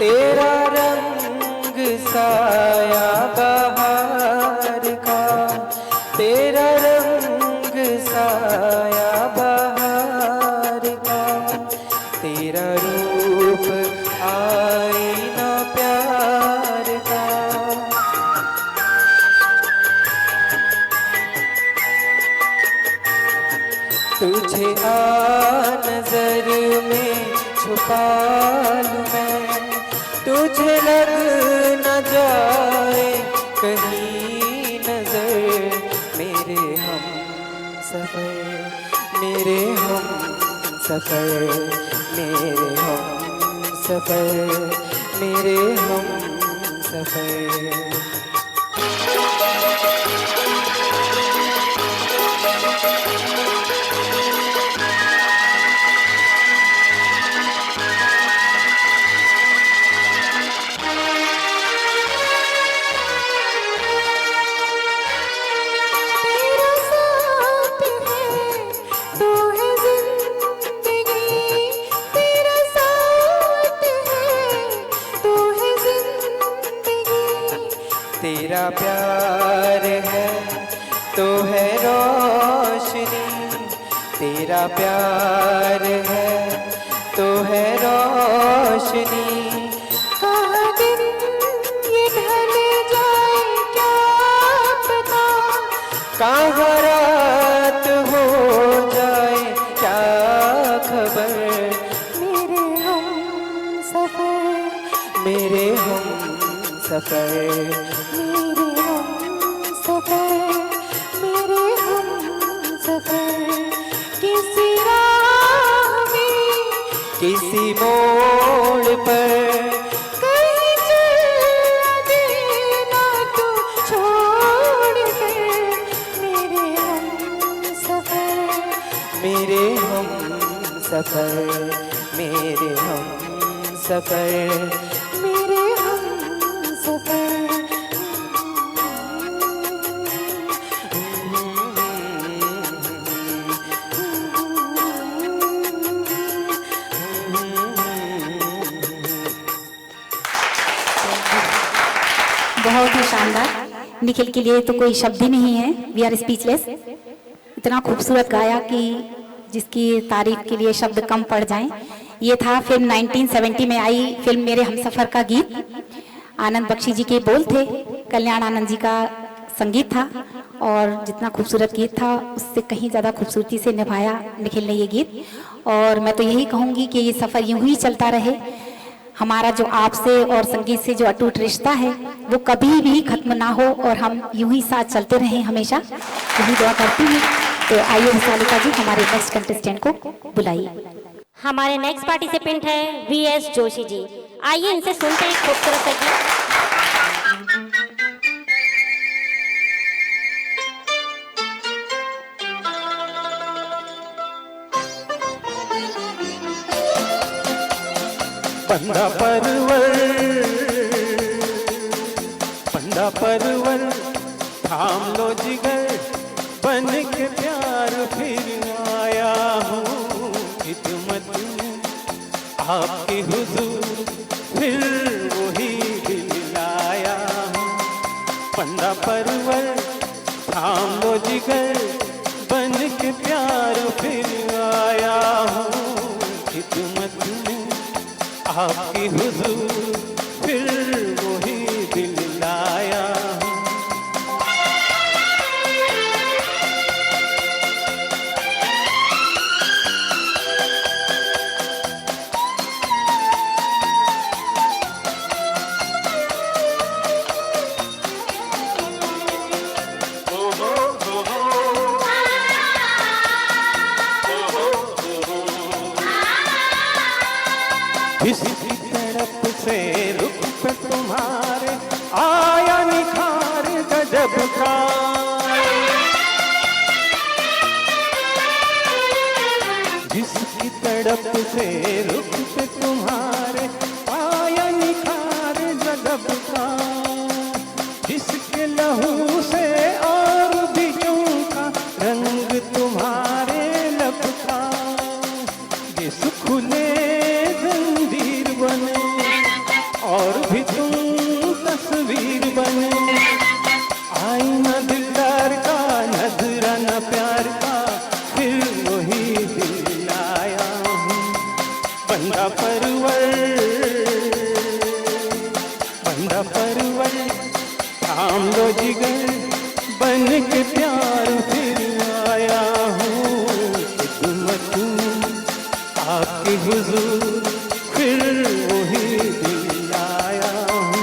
तेरा रंग साया बहार का, तेरा रंग साया बहार का, तेरा रूप आईना प्यार का। तुझे आ नजर में छुपा लूं मैं, तुझे लग न जाए कहीं नजर, मेरे हम सफर, मेरे हम सफर, मेरे हम सफर, मेरे हम सफर। तेरा साथ है तो है जिंदगी, तेरा साथ है तो है जिंदगी, तेरा प्यार है तो है रोशनी, तेरा प्यार है तो है रोशनी। कहाँ दिन ये ढल जाए क्या पता, कहाँ रात हो जाए क्या खबर, मेरे हमसफर, मेरे हम सफर, मेरे हमसफर, मेरे हमसफर। किसी राह में, किसी मोड़ पर, कहीं चल देना तू छोड़ कर, मेरे हमसफर, मेरे हम सफर, मेरे हम सफर, मेरे हम सफर। बहुत ही शानदार। निखिल के लिए तो कोई शब्द ही नहीं है, वी आर स्पीचलेस। इतना खूबसूरत गाया कि जिसकी तारीफ के लिए शब्द कम पड़ जाएं। ये था फिल्म 1970 में आई फिल्म मेरे हमसफर का गीत। आनंद बख्शी जी के बोल थे, कल्याण आनंद जी का संगीत था और जितना खूबसूरत गीत था उससे कहीं ज़्यादा खूबसूरती से निभाया निखिल ने ये गीत। और मैं तो यही कहूँगी कि ये सफ़र यूं ही चलता रहे। हमारा जो आपसे और संगीत से जो अटूट रिश्ता है वो कभी भी खत्म ना हो और हम यूं ही साथ चलते रहें हमेशा, यही दुआ करती हूँ। तो आइए सालिका जी हमारे नेक्स्ट कंटेस्टेंट को बुलाइए। हमारे नेक्स्ट पार्टिसिपेंट है VS जोशी जी। आइए इनसे सुनते हैं खूबसूरत सा गीत। पंडा परवर थाम लो जिगर, बन के प्यार फिर आया हूँ खिदमत आपकी हुजूर, फिर वही दिल लाया हूँ। पंडा परवर थाम लो जिगर, बन के प्यार फिर आया हूँ खिदमत आपकी हुजूर, फिर वही दिल लाया हूँ। किसी तरफ से रुख पे तुम्हारे आया निखार गजब का, जिसकी तरफ से रुख पे तुम्हारे आया निखार गजब का, जिसके लहू से और भी चमका रंग तुम्हारे लब का, ये सुखले बने और भी तुम तस्वीर बने, आईना दिलदार का नजराना प्यार का, फिर वही दिल लाया हूँ। बंदा परवर थाम लो जिगर, बन के प्यार फिर आया हूँ खिदमत आपकी हुजूर, फिर वही दिल लाया हूँ।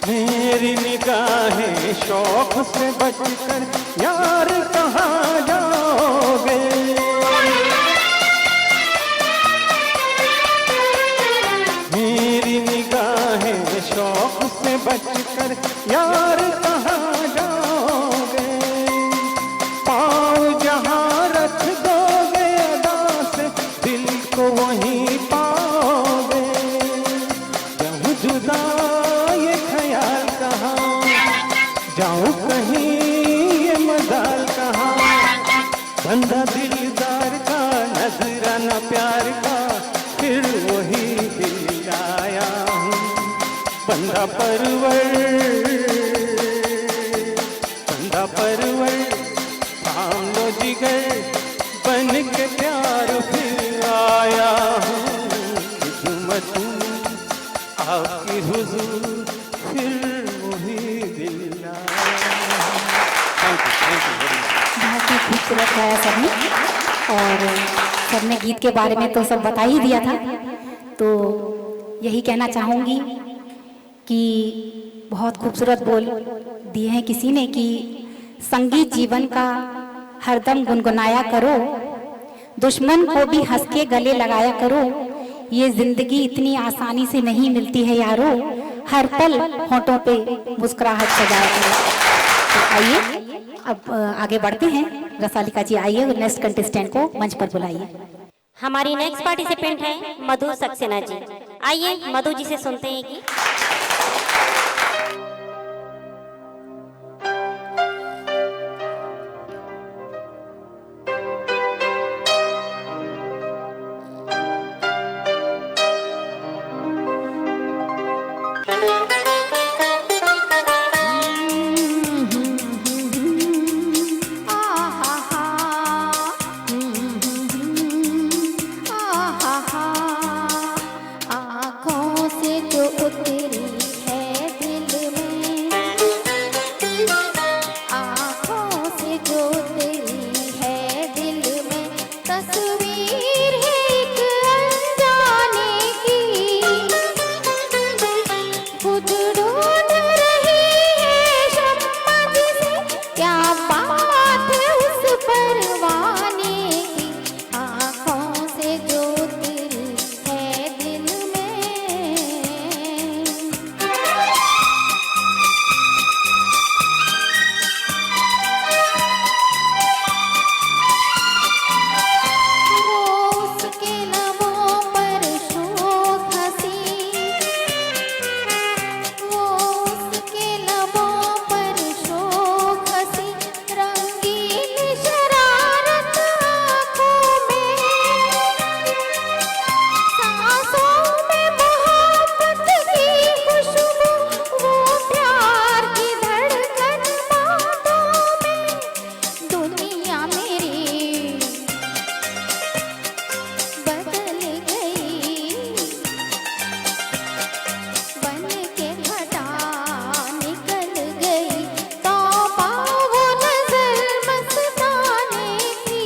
मेरी निगाहें शौक से बचकर यार कहाँ जाओगे, मेरी निगाहें शौक से बचकर यार कहाँ जाओगे, पाँव जहाँ रख दोगे अदा से दिल को वहीं पाओगे, जब जुदा ये ख्याल कहाँ, जाऊं कहीं ये मजाल कहाँ, बंदा दिलदार का नजराना प्यार का, फिर वही दिल लाया हूँ। बंदा परवर थाम लो जिगर, बन के प्यार फिर आया हूँ खिदमत आपकी हुजूर, फिर वही दिल लाया। बहुत ही खूबसूरत गाया सबने और सबने गीत के बारे में तो सब बता ही दिया था। तो यही कहना चाहूँगी कि बहुत खूबसूरत बोल दिए हैं किसी ने कि संगीत जीवन का हरदम गुनगुनाया करो, दुश्मन को भी हंस के गले लगाया करो, ये जिंदगी इतनी आसानी से नहीं मिलती है यारो, हर पल होंठों पे मुस्कुराहट सजाया करो। तो आइए अब आगे बढ़ते हैं। रसालिका जी आइए, नेक्स्ट कंटेस्टेंट को मंच पर बुलाइए। हमारी नेक्स्ट पार्टिसिपेंट है मधु सक्सेना जी। आइए मधु जी से सुनते हैं कि आँखों से जो उतरी है दिल में, आँखों से जो उतरी है दिल में, तस्वीर है एक अनजाने की, खुद ढूंढ रही है शम्मा जिसे, क्या बात है उस परवाने की, आँखों से जो उतरी है दिल में। वो उसके लबों पर शोक हंसी, वो उसके लबों पर शोक हंसी, रंगीन शरारत आँखों में, सांसों में मोहब्बत की खुशबू, वो प्यार की धड़कन बातों में, दुनिया मेरी बदल गई, बन के घटा निकल गई, तौबा वो नजर मस्ताने की,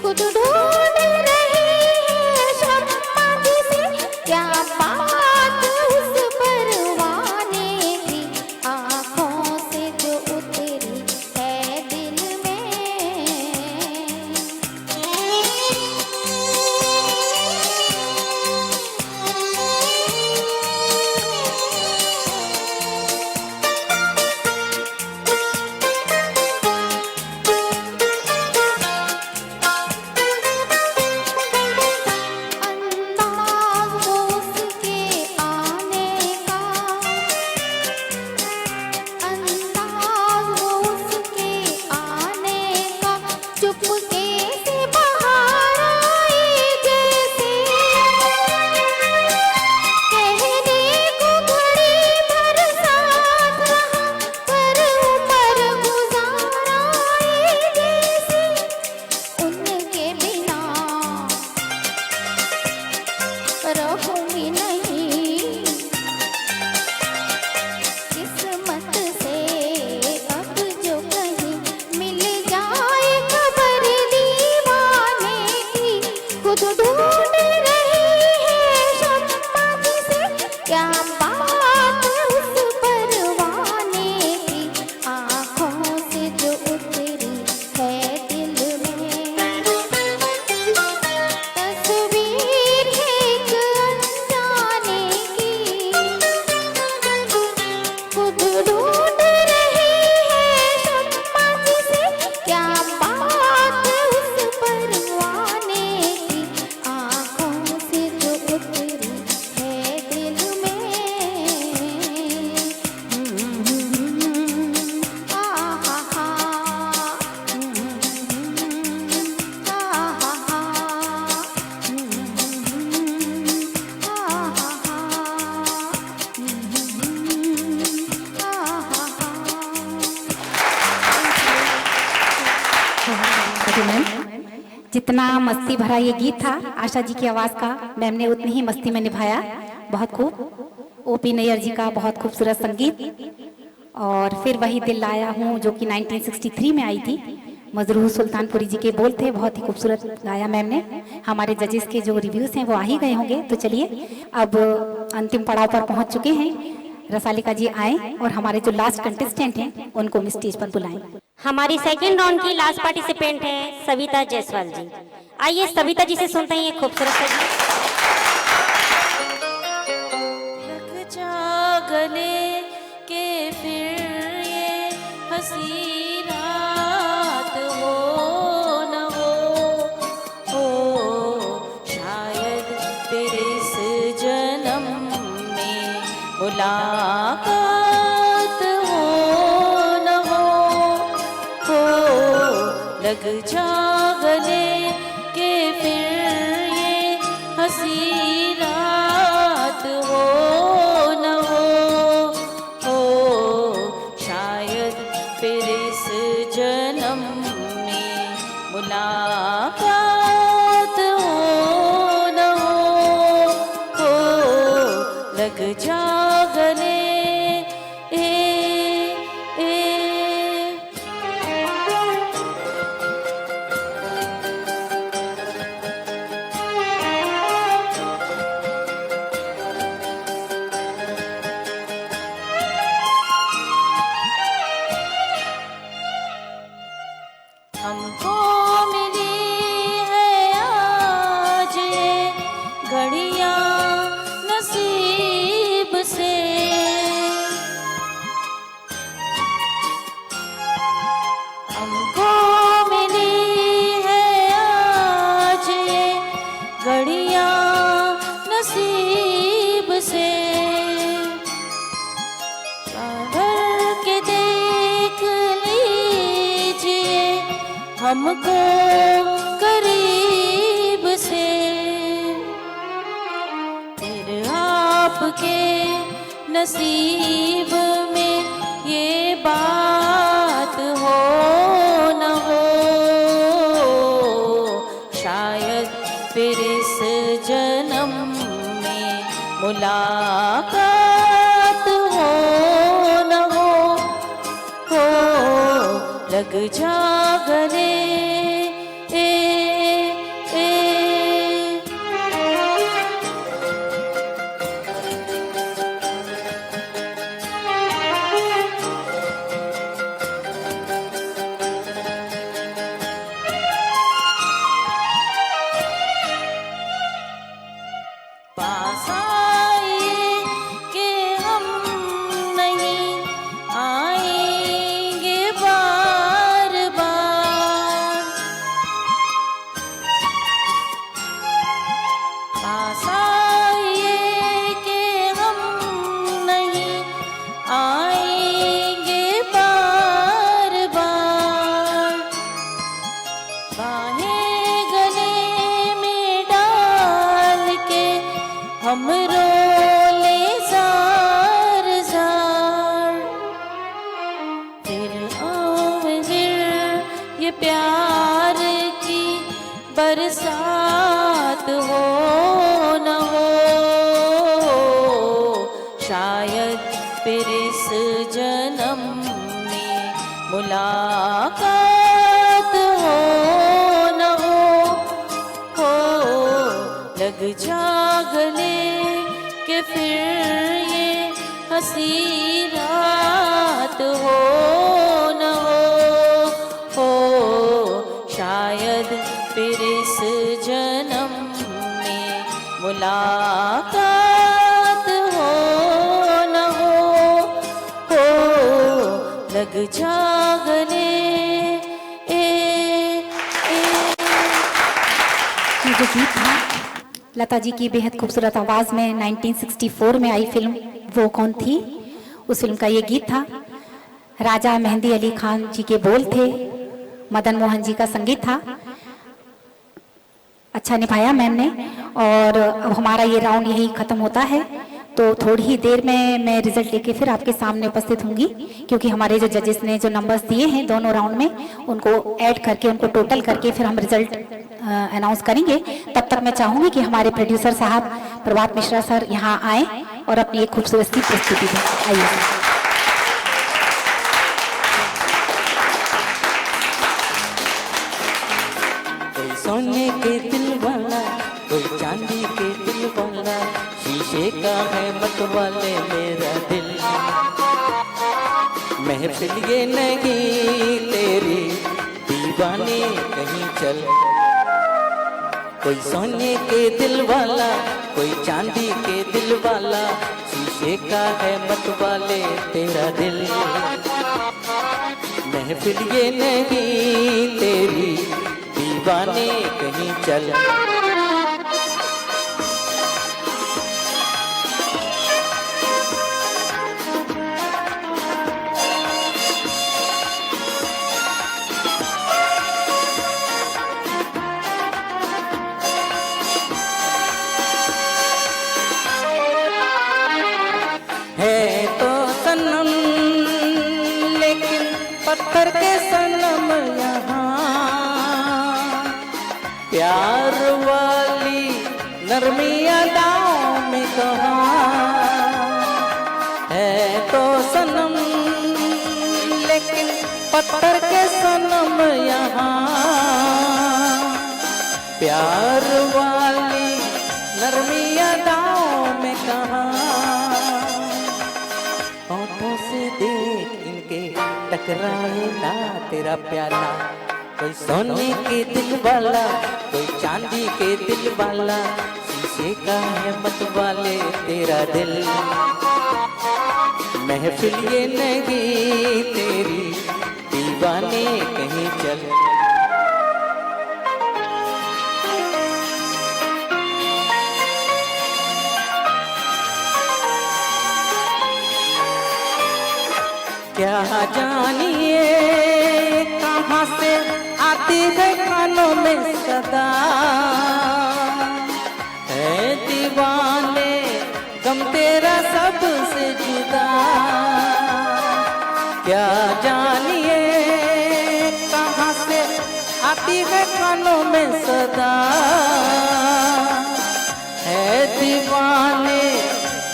खुद ढूंढ रही है शम्मा जिसे, क्या बात उस परवाने की, आँखों से जो उतरी है दिल में। अंदाज़ वो उसके आने का, अंदाज़ वो उसके आने का, चुपके से बाहर आई जैसे, कहने को घड़ी भर साथ रहा, पर उम्र गुजार आई जैसे, उनके बिना रहूंगी नहीं, किस्मत से अब जो कहीं मिल जाए खबर दीवाने की, खुद ढूंढ रही है शम्मा जिसे, क्या बात उस परवाने की, आँखों से जो उतरी है दिल में, तस्वीर है एक अनजाने की, खुद ढूंढ रही है शम्मा जिसे, क्या बात उस परवाने की, आँखों से जो उतरी है दिल में। मैम, जितना मस्ती भरा ये गीत था आशा जी की आवाज़ का, मैम ने उतनी ही मस्ती में निभाया। बहुत खूब। ओपी नैयर जी का बहुत खूबसूरत संगीत। और फिर वही दिल लाया हूँ जो कि 1963 में आई थी। मजरूह सुल्तानपुरी जी के बोल थे, बहुत ही खूबसूरत गाया मैम ने। हमारे जजेस के जो रिव्यूज़ हैं वो आ ही गए होंगे। तो चलिए अब अंतिम पड़ाव पर पहुँच चुके हैं। रसालिका जी आए और हमारे जो लास्ट कंटेस्टेंट हैं उनको हम स्टेज पर बुलाएं। हमारी सेकंड राउंड की लास्ट पार्टिसिपेंट है सविता जायसवाल जी। आइए सविता जी से सुनते हैं ये खूबसूरत सा गीत। लग जा गले के फिर ये हंसी रात हो न हो शायद तेरे इस जन्म में मुलाकात हो न हो लग जा गले के फिर ये हंसी रात हो न हो शायद फिर इस जन्म में मुलाकात हो न हो लग जा गले हमको मिली है आज ये घड़ियां नसीब से हमको मिली है आज ये घड़ियां नसीब से भर के देख लीजिए हमको करीब से फिर आपके नसीब में ये बात हो न हो शायद फिर इस जन्म में मुलाकात हो न हो लग जा गले पास आइए कि हम नहीं आएंगे बार बार पास आइए कि हम नहीं आएंगे बार बार बाहें गले में डाल के हम रोले जार जार फिर ये प्यार की बरसात हो न हो शायद फिर इस जन्म में मुलाकात हो न हो लग जा गले के फिर ये हंसी रात हो न हो शायद फिर इस जन्म में मुलाकात हो न हो लग जा गले ये जो गीत था लता जी की बेहद खूबसूरत आवाज़ में 1964 में आई फिल्म वो कौन थी, उस फिल्म का ये गीत था। राजा मेहंदी अली खान जी के बोल थे, मदन मोहन जी का संगीत था। अच्छा निभाया मैम ने। और अब हमारा ये राउंड यही ख़त्म होता है, तो थोड़ी ही देर में मैं रिजल्ट लेके फिर आपके सामने उपस्थित होंगी, क्योंकि हमारे जो जजेस ने जो नंबर्स दिए हैं दोनों राउंड में उनको ऐड करके उनको टोटल करके फिर हम रिजल्ट अनाउंस करेंगे। तब तक मैं चाहूँगी कि हमारे प्रोड्यूसर साहब प्रभात मिश्रा सर यहाँ आए और अपनी एक खूबसूरत सी प्रस्तुति दें। आइए। सोने के दिल वाला कोई चांदी के दिल वाला, शीशे का है मत वाले मेरा दिल। महफिल ये नहीं तेरी, दीवाने कहीं चल। कोई सोने के दिल वाला, कोई चांदी के दिल वाला, शीशे का है मत वाले तेरा दिल। महफिल ये नहीं तेरी, दीवाने कहीं चल। है तो सनम लेकिन पत्थर के सनम यहाँ, प्यार वाली नरमी अदाओं में कहाँ। है तो सनम लेकिन पत्थर के सनम यहाँ, प्यार वाली नरमी अदाओं में कहाँ। होठों से देख इनके टकराए ना तेरा प्याला। कोई सोने के दिल वाला, कोई चांदी के दिल वाला, शीशे का है मत वाले तेरा दिल। महफिल ये नहीं तेरी, दीवाने कहीं चल। क्या जानिए कहाँ से आती है कानों में सदा, है दीवाने गम तेरा सबसे जुदा। क्या जानिए कहाँ से आती है कानों में सदा, है दीवाने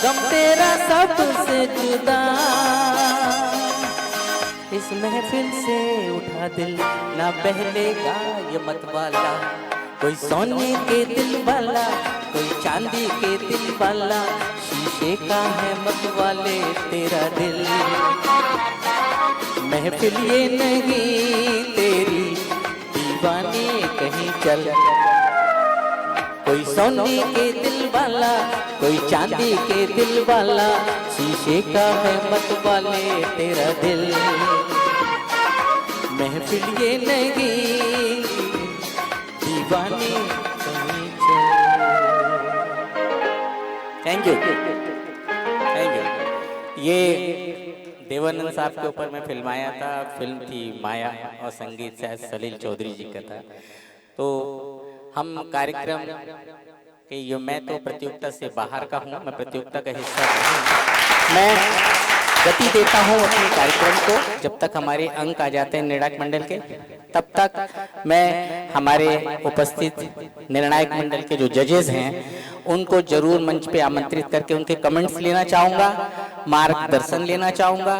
गम तेरा सबसे जुदा। इस महफिल से उठा दिल ना बहलेगा ये मत वाला। कोई सोने के दिल वाला, कोई चांदी के दिल वाला, शीशे का है मत वाले तेरा दिल। महफिल ये नहीं तेरी, दीवाने कहीं चल। कोई सोने के दिल वाला, कोई चांदी के दिल वाला, शीशे का है मत वाले तेरा दिल। महफिल ये नहीं, दीवाने कहीं चल। Thank you, thank you. ये देवानंद साहब के ऊपर मैं फिल्माया था। फिल्म थी माया और संगीत शायद सलील चौधरी जी का था। तो हम कार्यक्रम के मैं तो प्रतियोगिता से बाहर का हूँ, मैं प्रतियोगिता का हिस्सा नहीं। मैं गति देता हूँ अपने कार्यक्रम को। जब तक हमारे अंक आ जाते हैं निर्णायक मंडल के, तब तक मैं हमारे उपस्थित निर्णायक मंडल के जो जजेस हैं उनको जरूर मंच पे आमंत्रित करके उनके कमेंट्स लेना चाहूँगा, मार्गदर्शन लेना चाहूँगा।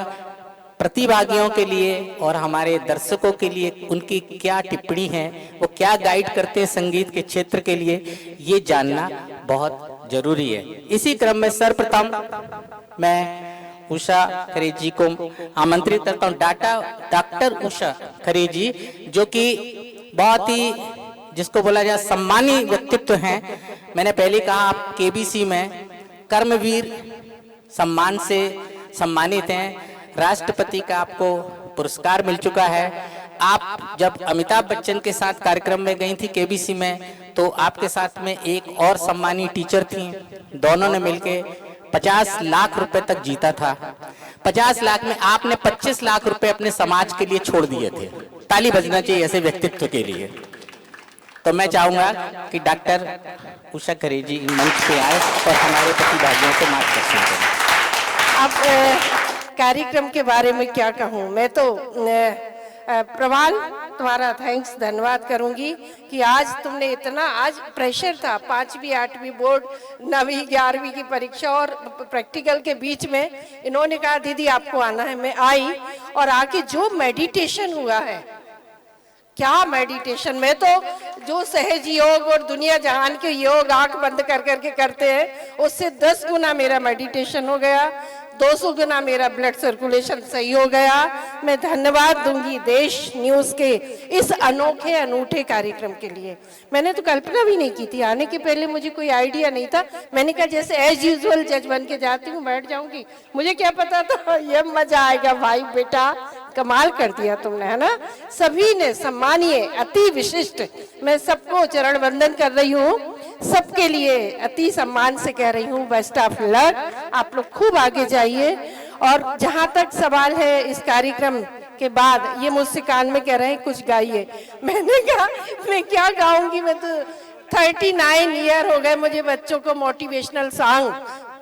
प्रतिभागियों के लिए और हमारे दर्शकों के लिए उनकी क्या टिप्पणी है, वो क्या गाइड करते हैं संगीत के क्षेत्र के लिए, ये जानना बहुत जरूरी है। इसी क्रम में सर्वप्रथम मैं उषा खरे जी को आमंत्रित करता हूँ। डॉक्टर उषा खरे जी, जो कि बहुत ही जिसको बोला जाए सम्मानी व्यक्तित्व हैं। मैंने पहले कहा आप केबीसी में कर्मवीर सम्मान से सम्मानित हैं। राष्ट्रपति का आपको पुरस्कार मिल चुका है। आप जब अमिताभ बच्चन के साथ कार्यक्रम में गई थी केबीसी में, तो आपके साथ में एक और सम्मानी टीचर थी। दोनों ने मिलके 50 लाख रुपए तक जीता था। 50 लाख में आपने 25 लाख रुपए अपने समाज के लिए छोड़ दिए थे। ताली बजना चाहिए ऐसे व्यक्तित्व के लिए। तो मैं चाहूंगा कि डॉक्टर उषा खरे जी मंच पे आए और हमारे प्रतिभागियों को मार्गदर्शन करें। अब कार्यक्रम के बारे में क्या कहूँ, मैं तो प्रवाल तुम्हारा थैंक्स धन्यवाद करूंगी कि आज तुमने इतना, आज प्रेशर था 5वीं 8वीं बोर्ड 9वीं 11वीं की परीक्षा और प्रैक्टिकल के बीच में इन्होंने कहा दीदी आपको आना है। मैं आई और आके जो मेडिटेशन हुआ है, क्या मेडिटेशन। मैं तो जो सहज योग और दुनिया जहान के योग आंख बंद कर करके करते हैं उससे 10 गुना मेरा मेडिटेशन हो गया। 200 गुना मेरा ब्लड सर्कुलेशन सही हो गया। मैं धन्यवाद दूंगी देश न्यूज़ के इस अनोखे अनूठे कार्यक्रम के लिए। मैंने तो कल्पना भी नहीं की थी, आने के पहले मुझे कोई आइडिया नहीं था। मैंने कहा जैसे एज यूजुअल जज बन के जाती हूँ, बैठ जाऊंगी, मुझे क्या पता था ये मजा आएगा। भाई बेटा कमाल कर दिया तुमने, है ना। सभी ने सम्मानीय, अति विशिष्ट, मैं सबको चरण वंदन कर रही हूँ, सबके लिए अति सम्मान से कह रही हूँ बेस्ट ऑफ लक। आप लोग खूब आगे जाइए। और जहाँ तक सवाल है इस कार्यक्रम के बाद, ये मुझसे कान में कह रहे हैं कुछ गाइए। मैंने कहा मैं क्या गाऊंगी, मैं तो 39 ईयर हो गए मुझे बच्चों को मोटिवेशनल सॉन्ग,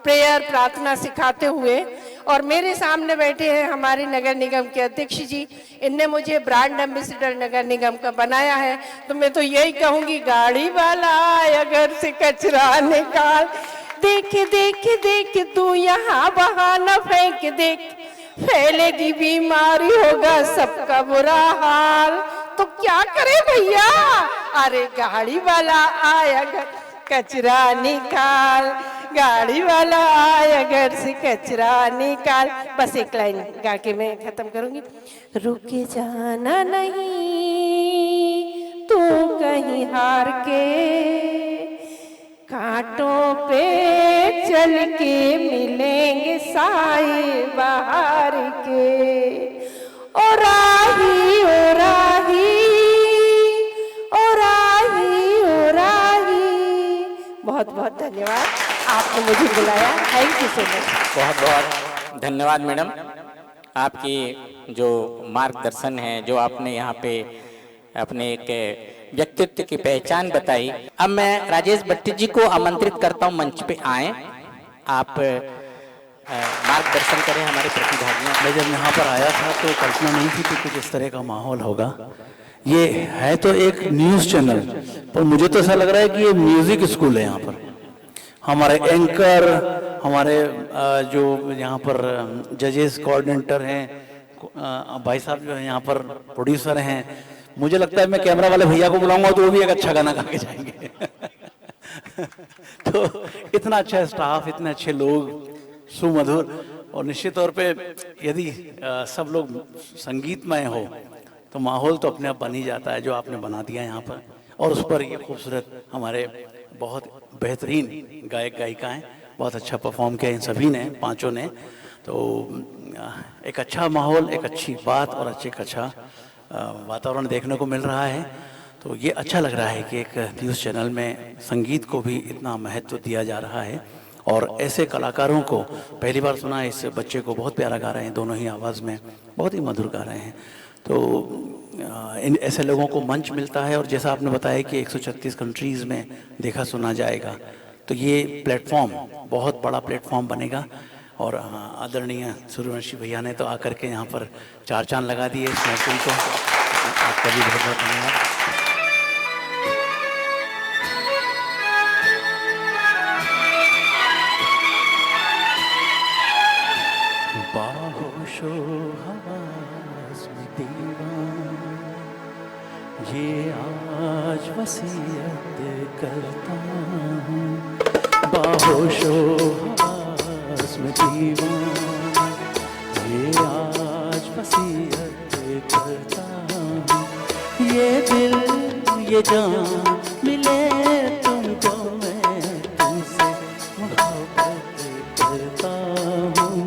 प्रेयर, प्रार्थना सिखाते हुए। और मेरे सामने बैठे हैं हमारे नगर निगम के अध्यक्ष जी, इनने मुझे ब्रांड एम्बेसडर नगर निगम का बनाया है। तो मैं तो यही कहूंगी, गाड़ी वाला आया घर से कचरा निकाल, देख देख देख तू यहाँ बहाना फेंक देख, फैलेगी बीमारी, होगा सबका बुरा हाल। तो क्या करे भैया, अरे गाड़ी वाला आया घर कचरा निकाल, गाड़ी वाला आया घर से कचरा निकाल। बस एक लाइन गा के मैं खत्म करूंगी। रुके जाना नहीं तू कहीं हार के, कांटों पे चल के मिलेंगे साए बाहर के। ओ राही ओ राही ओ राही ओ राही। बहुत बहुत धन्यवाद, आपने मुझे बुलाया। Thank you so much. बहुत बहुत धन्यवाद मैडम, आपकी जो मार्गदर्शन है, जो आपने यहाँ पे अपने एक व्यक्तित्व की पहचान बताई। अब मैं राजेश भट्टी जी को आमंत्रित करता हूँ मंच पे आए, आप मार्गदर्शन करें हमारे प्रतिभागियों। मैं जब यहाँ पर आया था तो कल्पना नहीं थी कि कुछ इस तरह का माहौल होगा। ये है तो एक न्यूज़ चैनल, पर मुझे तो ऐसा लग रहा है कि ये म्यूजिक स्कूल है। यहाँ पर हमारे एंकर, हमारे जो यहाँ पर जजेस कोऑर्डिनेटर हैं, भाई साहब जो है यहाँ पर प्रोड्यूसर हैं, मुझे लगता है मैं कैमरा वाले भैया को बुलाऊंगा तो वो भी एक अच्छा गाना गा के जाएंगे। तो इतना अच्छा स्टाफ, इतने अच्छे लोग, सुमधुर, और निश्चित तौर पे यदि सब लोग संगीतमय हो तो माहौल तो अपने आप बन ही जाता है, जो आपने बना दिया यहाँ पर। और उस पर ये खूबसूरत हमारे बहुत बेहतरीन गायक गायिकाएं बहुत अच्छा परफॉर्म किया इन सभी ने, पांचों ने। तो एक अच्छा माहौल, एक अच्छी बात और एक अच्छा वातावरण देखने को मिल रहा है। तो ये अच्छा लग रहा है कि एक न्यूज़ चैनल में संगीत को भी इतना महत्व दिया जा रहा है। और ऐसे कलाकारों को पहली बार सुना, इस बच्चे को बहुत प्यारा गा रहे हैं, दोनों ही आवाज़ में बहुत ही मधुर गा रहे हैं। तो इन ऐसे लोगों को मंच मिलता है। और जैसा आपने बताया कि 136 कंट्रीज़ में देखा सुना जाएगा, तो ये प्लेटफॉर्म बहुत बड़ा प्लेटफॉर्म बनेगा। और आदरणीय सूर्यवंशी भैया ने तो आकर के यहाँ पर चार चांद लगा दिए इस महफिल को। आपका भी बहुत बहुत धन्यवाद। बाहोशो हवास में दीवान, ये आज वसीयत करता हूँ। बाहोशो हवास में दीवान, ये आज वसीयत करता हूँ। ये दिल ये जान मिले तुमको, मैं तुमसे मोहब्बत करता हूँ।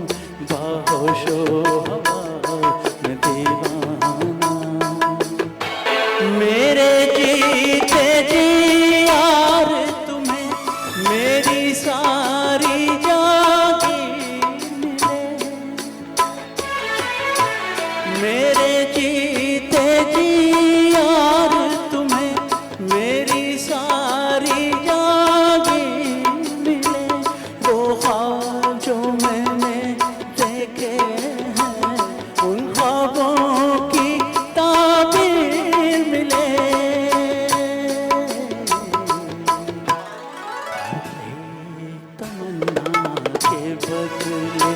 बाहोशो हवास में दीवाना, मेरे जीते जी यार तुम्हें मेरी सारी जागी मिले। मेरे जीते जी यार तुम्हें मेरी सारी जागी मिले। वो ख्वाब जो मैंने देखे हैं, उन ख्वाबों की ताबीर मिले। तमन्ना के बदले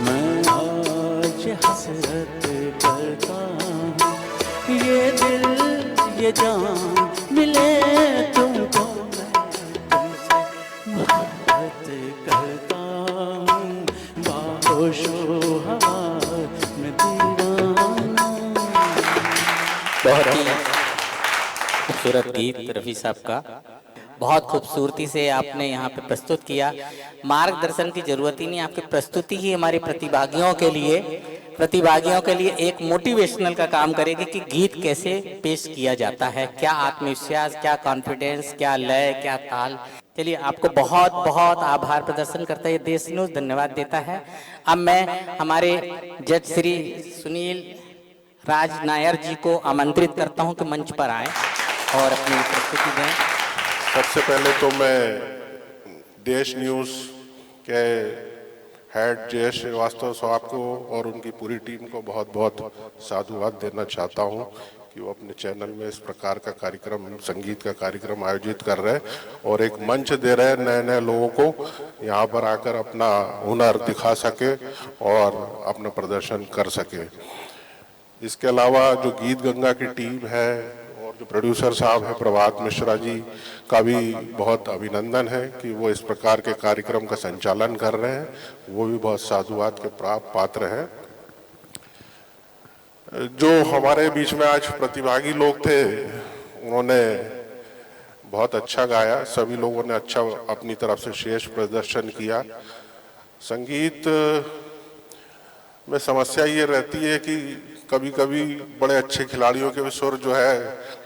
मैं आज हसरत करता हूँ। ये दिल ये जान मिले तुमको, मैं तुमसे मोहब्बत करता हूँ। बाहोश नशो हवा में दीवाना। बहुत ही खूबसूरत गीत रफ़ी साहब का, बहुत खूबसूरती से आपने यहाँ पे प्रस्तुत किया। मार्गदर्शन की जरूरत ही नहीं, आपकी प्रस्तुति ही हमारे प्रतिभागियों के लिए एक मोटिवेशनल का काम करेगी कि गीत कैसे पेश किया जाता है, क्या आत्मविश्वास, क्या कॉन्फिडेंस, क्या लय, क्या ताल। चलिए, आपको बहुत बहुत आभार प्रदर्शन करता है देश न्यूज़, धन्यवाद देता है। अब मैं हमारे जज श्री सुनील राज नायर जी को आमंत्रित करता हूं कि मंच पर आए और अपनी प्रस्तुति दें। सबसे पहले तो मैं देश न्यूज़ के हेड जय श्रीवास्तव साहब को और उनकी पूरी टीम को बहुत बहुत साधुवाद देना चाहता हूं कि वो अपने चैनल में इस प्रकार का कार्यक्रम, संगीत का कार्यक्रम आयोजित कर रहे हैं और एक मंच दे रहे हैं नए नए लोगों को यहाँ पर आकर अपना हुनर दिखा सके और अपना प्रदर्शन कर सके। इसके अलावा जो गीत गंगा की टीम है और जो प्रोड्यूसर साहब हैं प्रभात मिश्रा जी का भी बहुत अभिनंदन है कि वो इस प्रकार के कार्यक्रम का संचालन कर रहे हैं, वो भी बहुत साधुवाद के पात्र हैं। जो हमारे बीच में आज प्रतिभागी लोग थे उन्होंने बहुत अच्छा गाया, सभी लोगों ने अच्छा अपनी तरफ से श्रेष्ठ प्रदर्शन किया। संगीत में समस्या ये रहती है कि कभी कभी बड़े अच्छे खिलाड़ियों के भी सुर जो है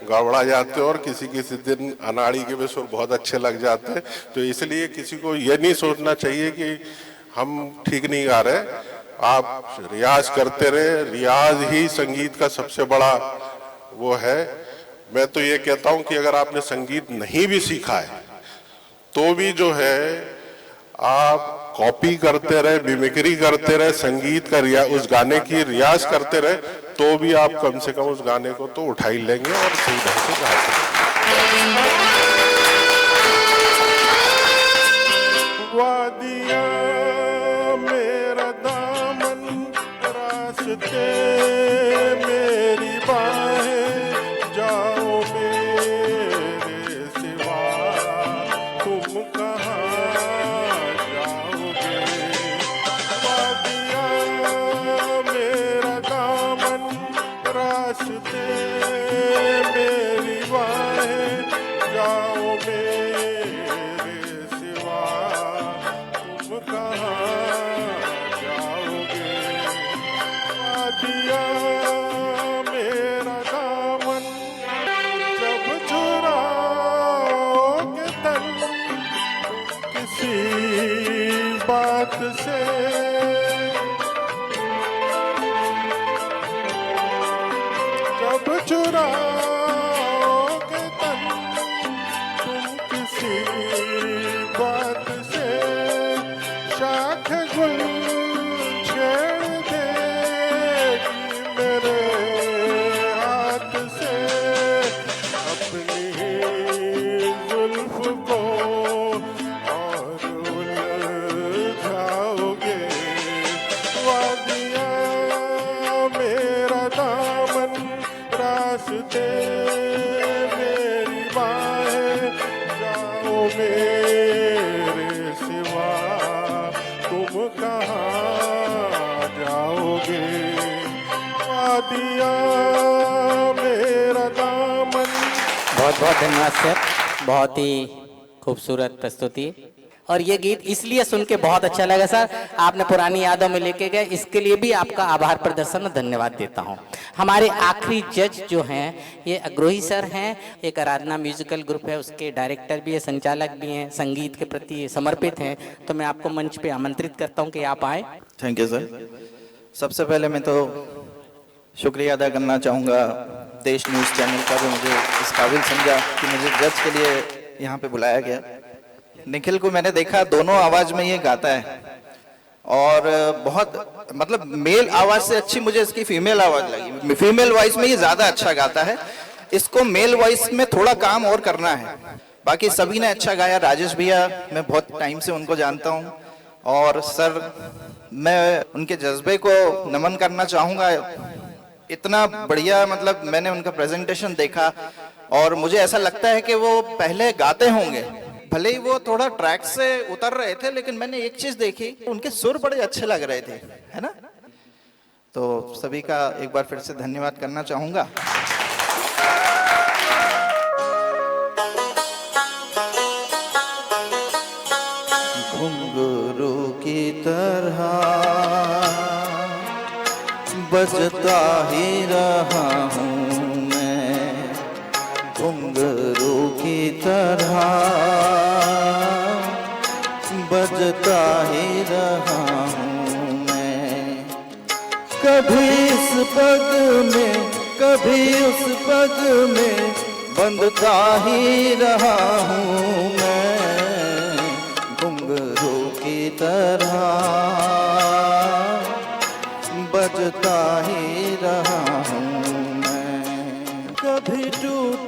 गड़बड़ा जाते हैं और किसी किसी दिन अनाड़ी के भी सुर बहुत अच्छे लग जाते हैं। तो इसलिए किसी को ये नहीं सोचना चाहिए कि हम ठीक नहीं गा रहे, आप रियाज करते रहे, रियाज ही संगीत का सबसे बड़ा वो है। मैं तो ये कहता हूँ कि अगर आपने संगीत नहीं भी सीखा है तो भी जो है आप कॉपी करते रहे, मिमिक्री करते रहे, संगीत का उस गाने की रियाज करते रहे तो भी आप कम से कम उस गाने को तो उठा ही लेंगे और सही ढंग से गा सकेंगे। वादियाँ मेरा दामन रास्ते मेरी बाहें, जाओ मेरे सिवा तुम कहाँ रास्ते मेरी बाहें, जाओ मेरे सिवा तुम कहाँ जाओगे। वादियाँ मेरा दामन जब चुराओगे तन किसी बात से, जब चुराओगे तन तुम किसी बात से, शाख गुल छेड़ देगी मेरे हाथ से, अपनी जुल्फ को और उलझाओगे। वादियाँ मेरा दामन रास्ते मेरी बाहें, जाओ मेरे सिवा तुम कहाँ जाओगे। वादियाँ मेरा दामन। बहुत बहुत धन्यवाद सर, बहुत ही खूबसूरत प्रस्तुति। और ये गीत इसलिए सुन के बहुत अच्छा लगा सर, आपने पुरानी यादों में लेके गए, इसके लिए भी आपका आभार प्रदर्शन और धन्यवाद देता हूँ। हमारे आखिरी जज जो हैं ये अग्रोही सर हैं, एक आराधना म्यूजिकल ग्रुप है, उसके डायरेक्टर भी है, संचालक भी हैं, संगीत के प्रति समर्पित हैं। तो मैं आपको मंच पे आमंत्रित करता हूँ कि आप आए। Thank you sir. सबसे पहले मैं तो शुक्रिया अदा करना चाहूँगा देश न्यूज़ चैनल का, जो मुझे इस काबिल समझा कि मुझे जज के लिए यहाँ पे बुलाया गया। निखिल को मैंने देखा दोनों आवाज में ये गाता है और बहुत मतलब मेल आवाज से अच्छी मुझे इसकी फीमेल आवाज लगी। फीमेल वॉइस में ये ज्यादा अच्छा गाता है, इसको मेल वॉइस में थोड़ा काम और करना है। बाकी सभी ने अच्छा गाया। राजेश भैया मैं बहुत टाइम से उनको जानता हूँ और सर मैं उनके जज्बे को नमन करना चाहूँगा। इतना बढ़िया मतलब मैंने उनका प्रेजेंटेशन देखा और मुझे ऐसा लगता है कि वो पहले गाते होंगे, भले ही वो थोड़ा ट्रैक से उतर रहे थे, लेकिन मैंने एक चीज देखी, उनके सुर बड़े अच्छे लग रहे थे, है ना। तो सभी का एक बार फिर से धन्यवाद करना चाहूंगा। घुंघरू की तरह बजता ही रहा हूँ मैं, घुंघरू की तरह बजता ही रहा हूँ मैं। कभी इस पग में कभी उस पग में बंधता ही रहा हूँ मैं, घुंघरू की तरह बजता ही रहा हूँ मैं। कभी टूट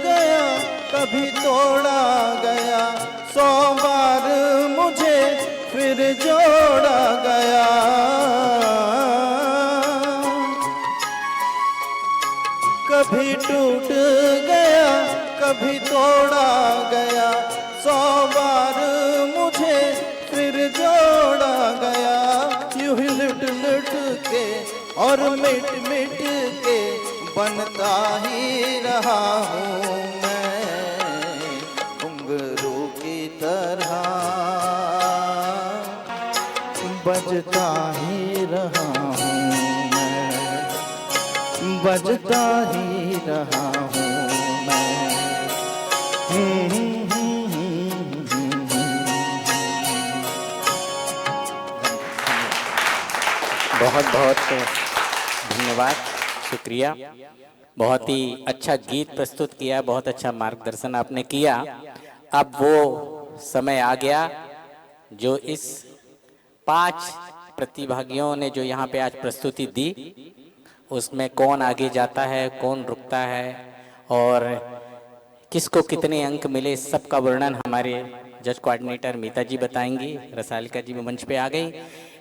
गया कभी तोड़ा गया, 100 बार मुझे फिर जोड़ा गया। कभी टूट गया कभी तोड़ा गया, 100 बार मुझे फिर जोड़ा गया। यूं ही लिट लिट के और मिट मिट के बनता ही रहा हूँ मैं, घुंघरू की तरह बजता ही रहा हूँ मैं, बजता ही रहा हूँ मैं। बहुत बहुत धन्यवाद, शुक्रिया। बहुत ही अच्छा गीत प्रस्तुत किया, बहुत अच्छा मार्गदर्शन आपने किया। अब वो समय आ गया जो इस 5 प्रतिभागियों ने जो यहाँ पे आज प्रस्तुति दी, उसमें कौन आगे जाता है, कौन रुकता है और किसको कितने अंक मिले, सबका वर्णन हमारे जज कोऑर्डिनेटर मीता जी बताएंगी। रसालिका जी भी मंच पे आ गई।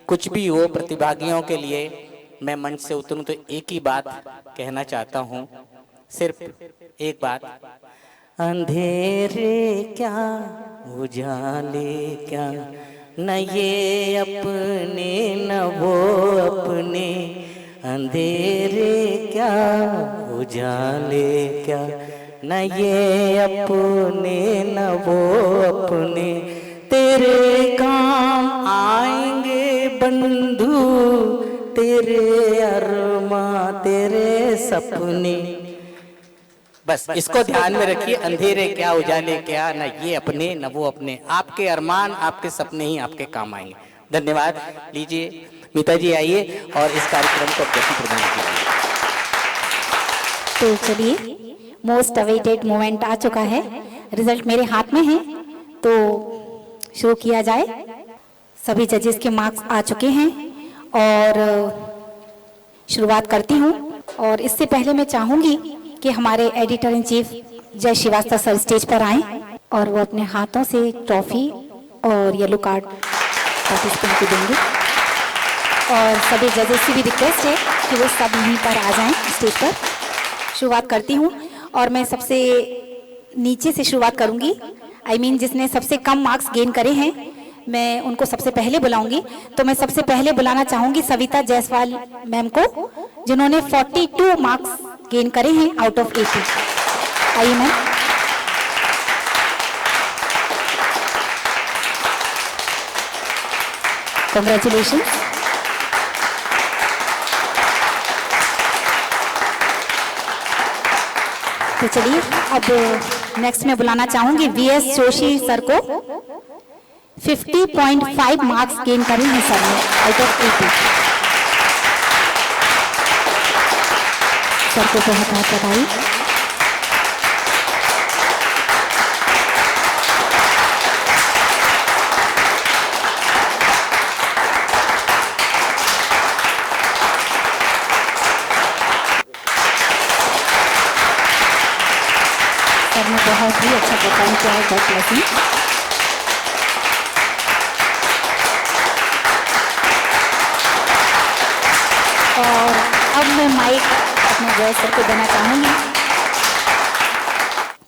कुछ भी हो, प्रतिभागियों के लिए मैं मंच से उतरूं तो एक ही बात कहना चाहता हूं, सिर्फ एक बात। अंधेरे क्या उजाले क्या, न ये अपने न वो अपने, अंधेरे क्या उजाले क्या, न ये अपने न वो अपने, तेरे काम आएंगे बंधु, तेरे अरमा तेरे सपने। बस इसको ध्यान में रखिए, अंधेरे क्या उजाले क्या, न ये अपने न वो अपने, आपके अरमान आपके सपने ही आपके काम आएंगे। धन्यवाद। लीजिए मीता जी आइए और इस कार्यक्रम को गति प्रदान कीजिए। तो चलिए, मोस्ट अवेटेड मोमेंट आ चुका है, रिजल्ट मेरे हाथ में है, तो शुरू किया जाए। सभी जजेस के मार्क्स आ चुके हैं और शुरुआत करती हूँ। और इससे पहले मैं चाहूँगी कि हमारे एडिटर इन चीफ जय श्रीवास्तव सर स्टेज पर आएं और वो अपने हाथों से ट्रॉफी और येलो कार्ड पार्टिसिपेंट को देंगे। और सभी जजेस से भी रिक्वेस्ट है कि वो सब यहीं पर आ जाएं स्टेज पर। शुरुआत करती हूँ और मैं सबसे नीचे से शुरुआत करूँगी। जिसने सबसे कम मार्क्स गेन करे हैं, मैं उनको सबसे पहले बुलाऊंगी। तो मैं सबसे पहले बुलाना चाहूंगी सविता जायसवाल मैम को, जिन्होंने 42 मार्क्स गेन करे हैं आउट ऑफ 80। आइए मैम। कंग्रेचुलेशन। तो चलिए, अब नेक्स्ट में बुलाना चाहूंगी VS जोशी सर को। 50.5 मार्क्स गेन करे हैं सर ने आउट ऑफ 80। सर को बहुत बहुत बधाई। सर ने बहुत ही अच्छा परफॉर्म किया है, बहुत लकी। और अब मैं माइक अपने जय सर को देना चाहूंगी।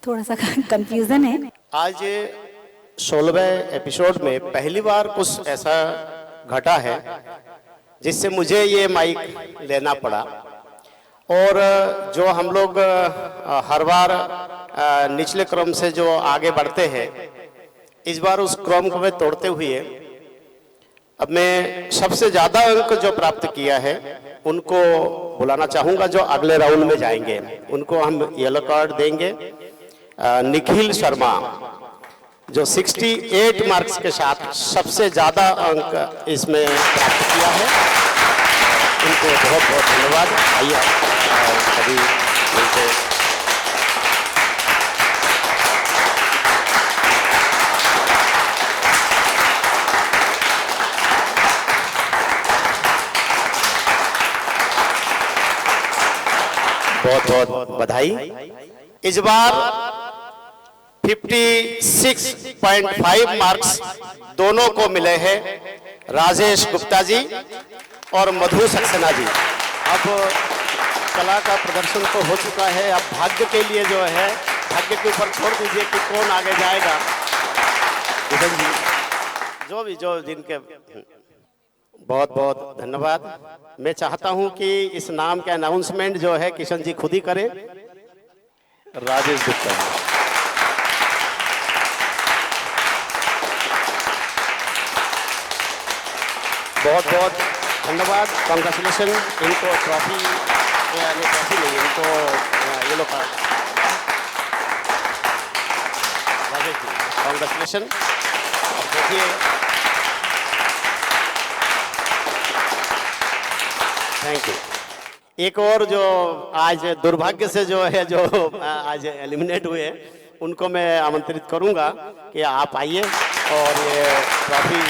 थोड़ा सा कंफ्यूजन है। आज 16वें एपिसोड में पहली बार कुछ ऐसा घटा है जिससे मुझे ये माइक लेना पड़ा। और जो हम लोग हर बार निचले क्रम से जो आगे बढ़ते हैं, इस बार उस क्रम को मैं तोड़ते हुए अब मैं सबसे ज़्यादा अंक जो प्राप्त किया है उनको बुलाना चाहूँगा, जो अगले राउंड में जाएंगे। उनको हम येलो कार्ड देंगे। निखिल शर्मा जो 68 मार्क्स के साथ सबसे ज़्यादा अंक इसमें प्राप्त किया है, उनको बहुत बहुत धन्यवाद। आइए सभी मिलते बहुत बहुत बधाई। इस बार 56.5 मार्क्स दोनों को मिले हैं, राजेश गुप्ता जी और मधु सक्सेना जी। अब कला का प्रदर्शन तो हो चुका है, अब भाग्य के लिए जो है, भाग्य के ऊपर छोड़ दीजिए कि कौन आगे जाएगा। किशन जी जो भी जो जिनके बहुत बहुत धन्यवाद। मैं चाहता हूं कि इस नाम के अनाउंसमेंट जो है किशन जी खुद ही करें। राजेश गुप्ता जी। बहुत बहुत धन्यवाद, कॉन्ग्रेचुलेशन। इनको ट्रॉफी नहीं, इनको ये लोग राजेश जी कॉन्ग्रेचुलेशन। देखिए थैंक यू। एक और जो आज दुर्भाग्य से जो है, जो आज एलिमिनेट हुए, उनको मैं आमंत्रित करूंगा कि आप आइए और ये ट्रॉफी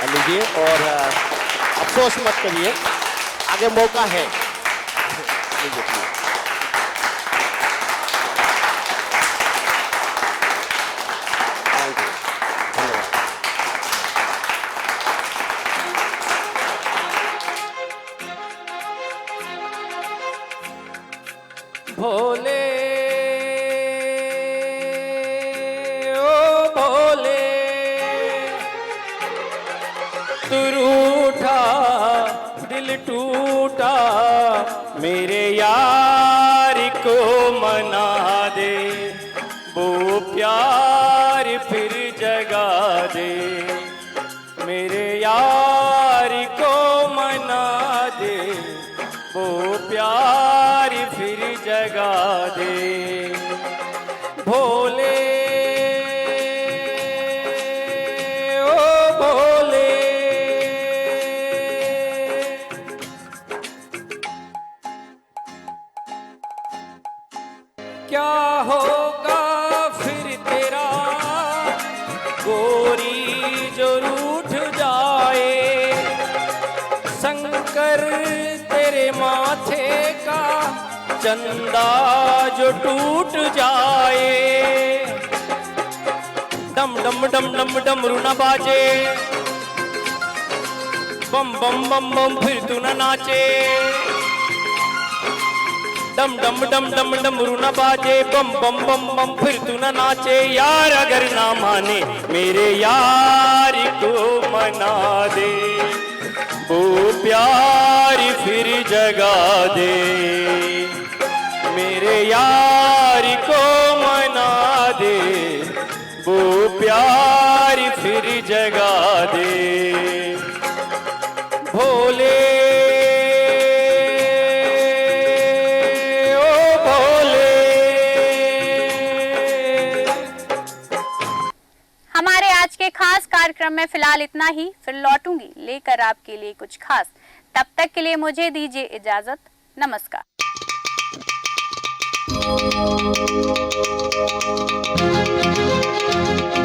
लीजिए और अफसोस मत करिए, आगे मौका है। लीजिए थैंक यू, धन्यवाद। भोले ओ भोले तू रूठा दिल टूटा, मेरे यार को मना दे, वो प्यार फिर जगा दे। मेरे यार को मना दे, वो प्यार फिर जगा दे। भोले ओ भोले क्या होगा फिर तेरा, गोरी जो रूठ जाए, शंकर तेरे माथे का चंदा जो टूट जाए। डम डम डम डम डमरू न बाजे, बम बम बम बम फिर तू न नाचे। डम डम डम डम डमरू न बाजे, बम बम बम बम फिर तू न नाचे। यार अगर ना माने मेरे यार को मना दे, वो प्यार फिर जगा दे। मेरे यार को मना दे, वो प्यार फिर जगा दे। भोले ओ भोले। हमारे आज के खास कार्यक्रम में फिलहाल इतना ही, फिर लौटूंगी लेकर आपके लिए कुछ खास। तब तक के लिए मुझे दीजिए इजाजत। नमस्कार। Thank you.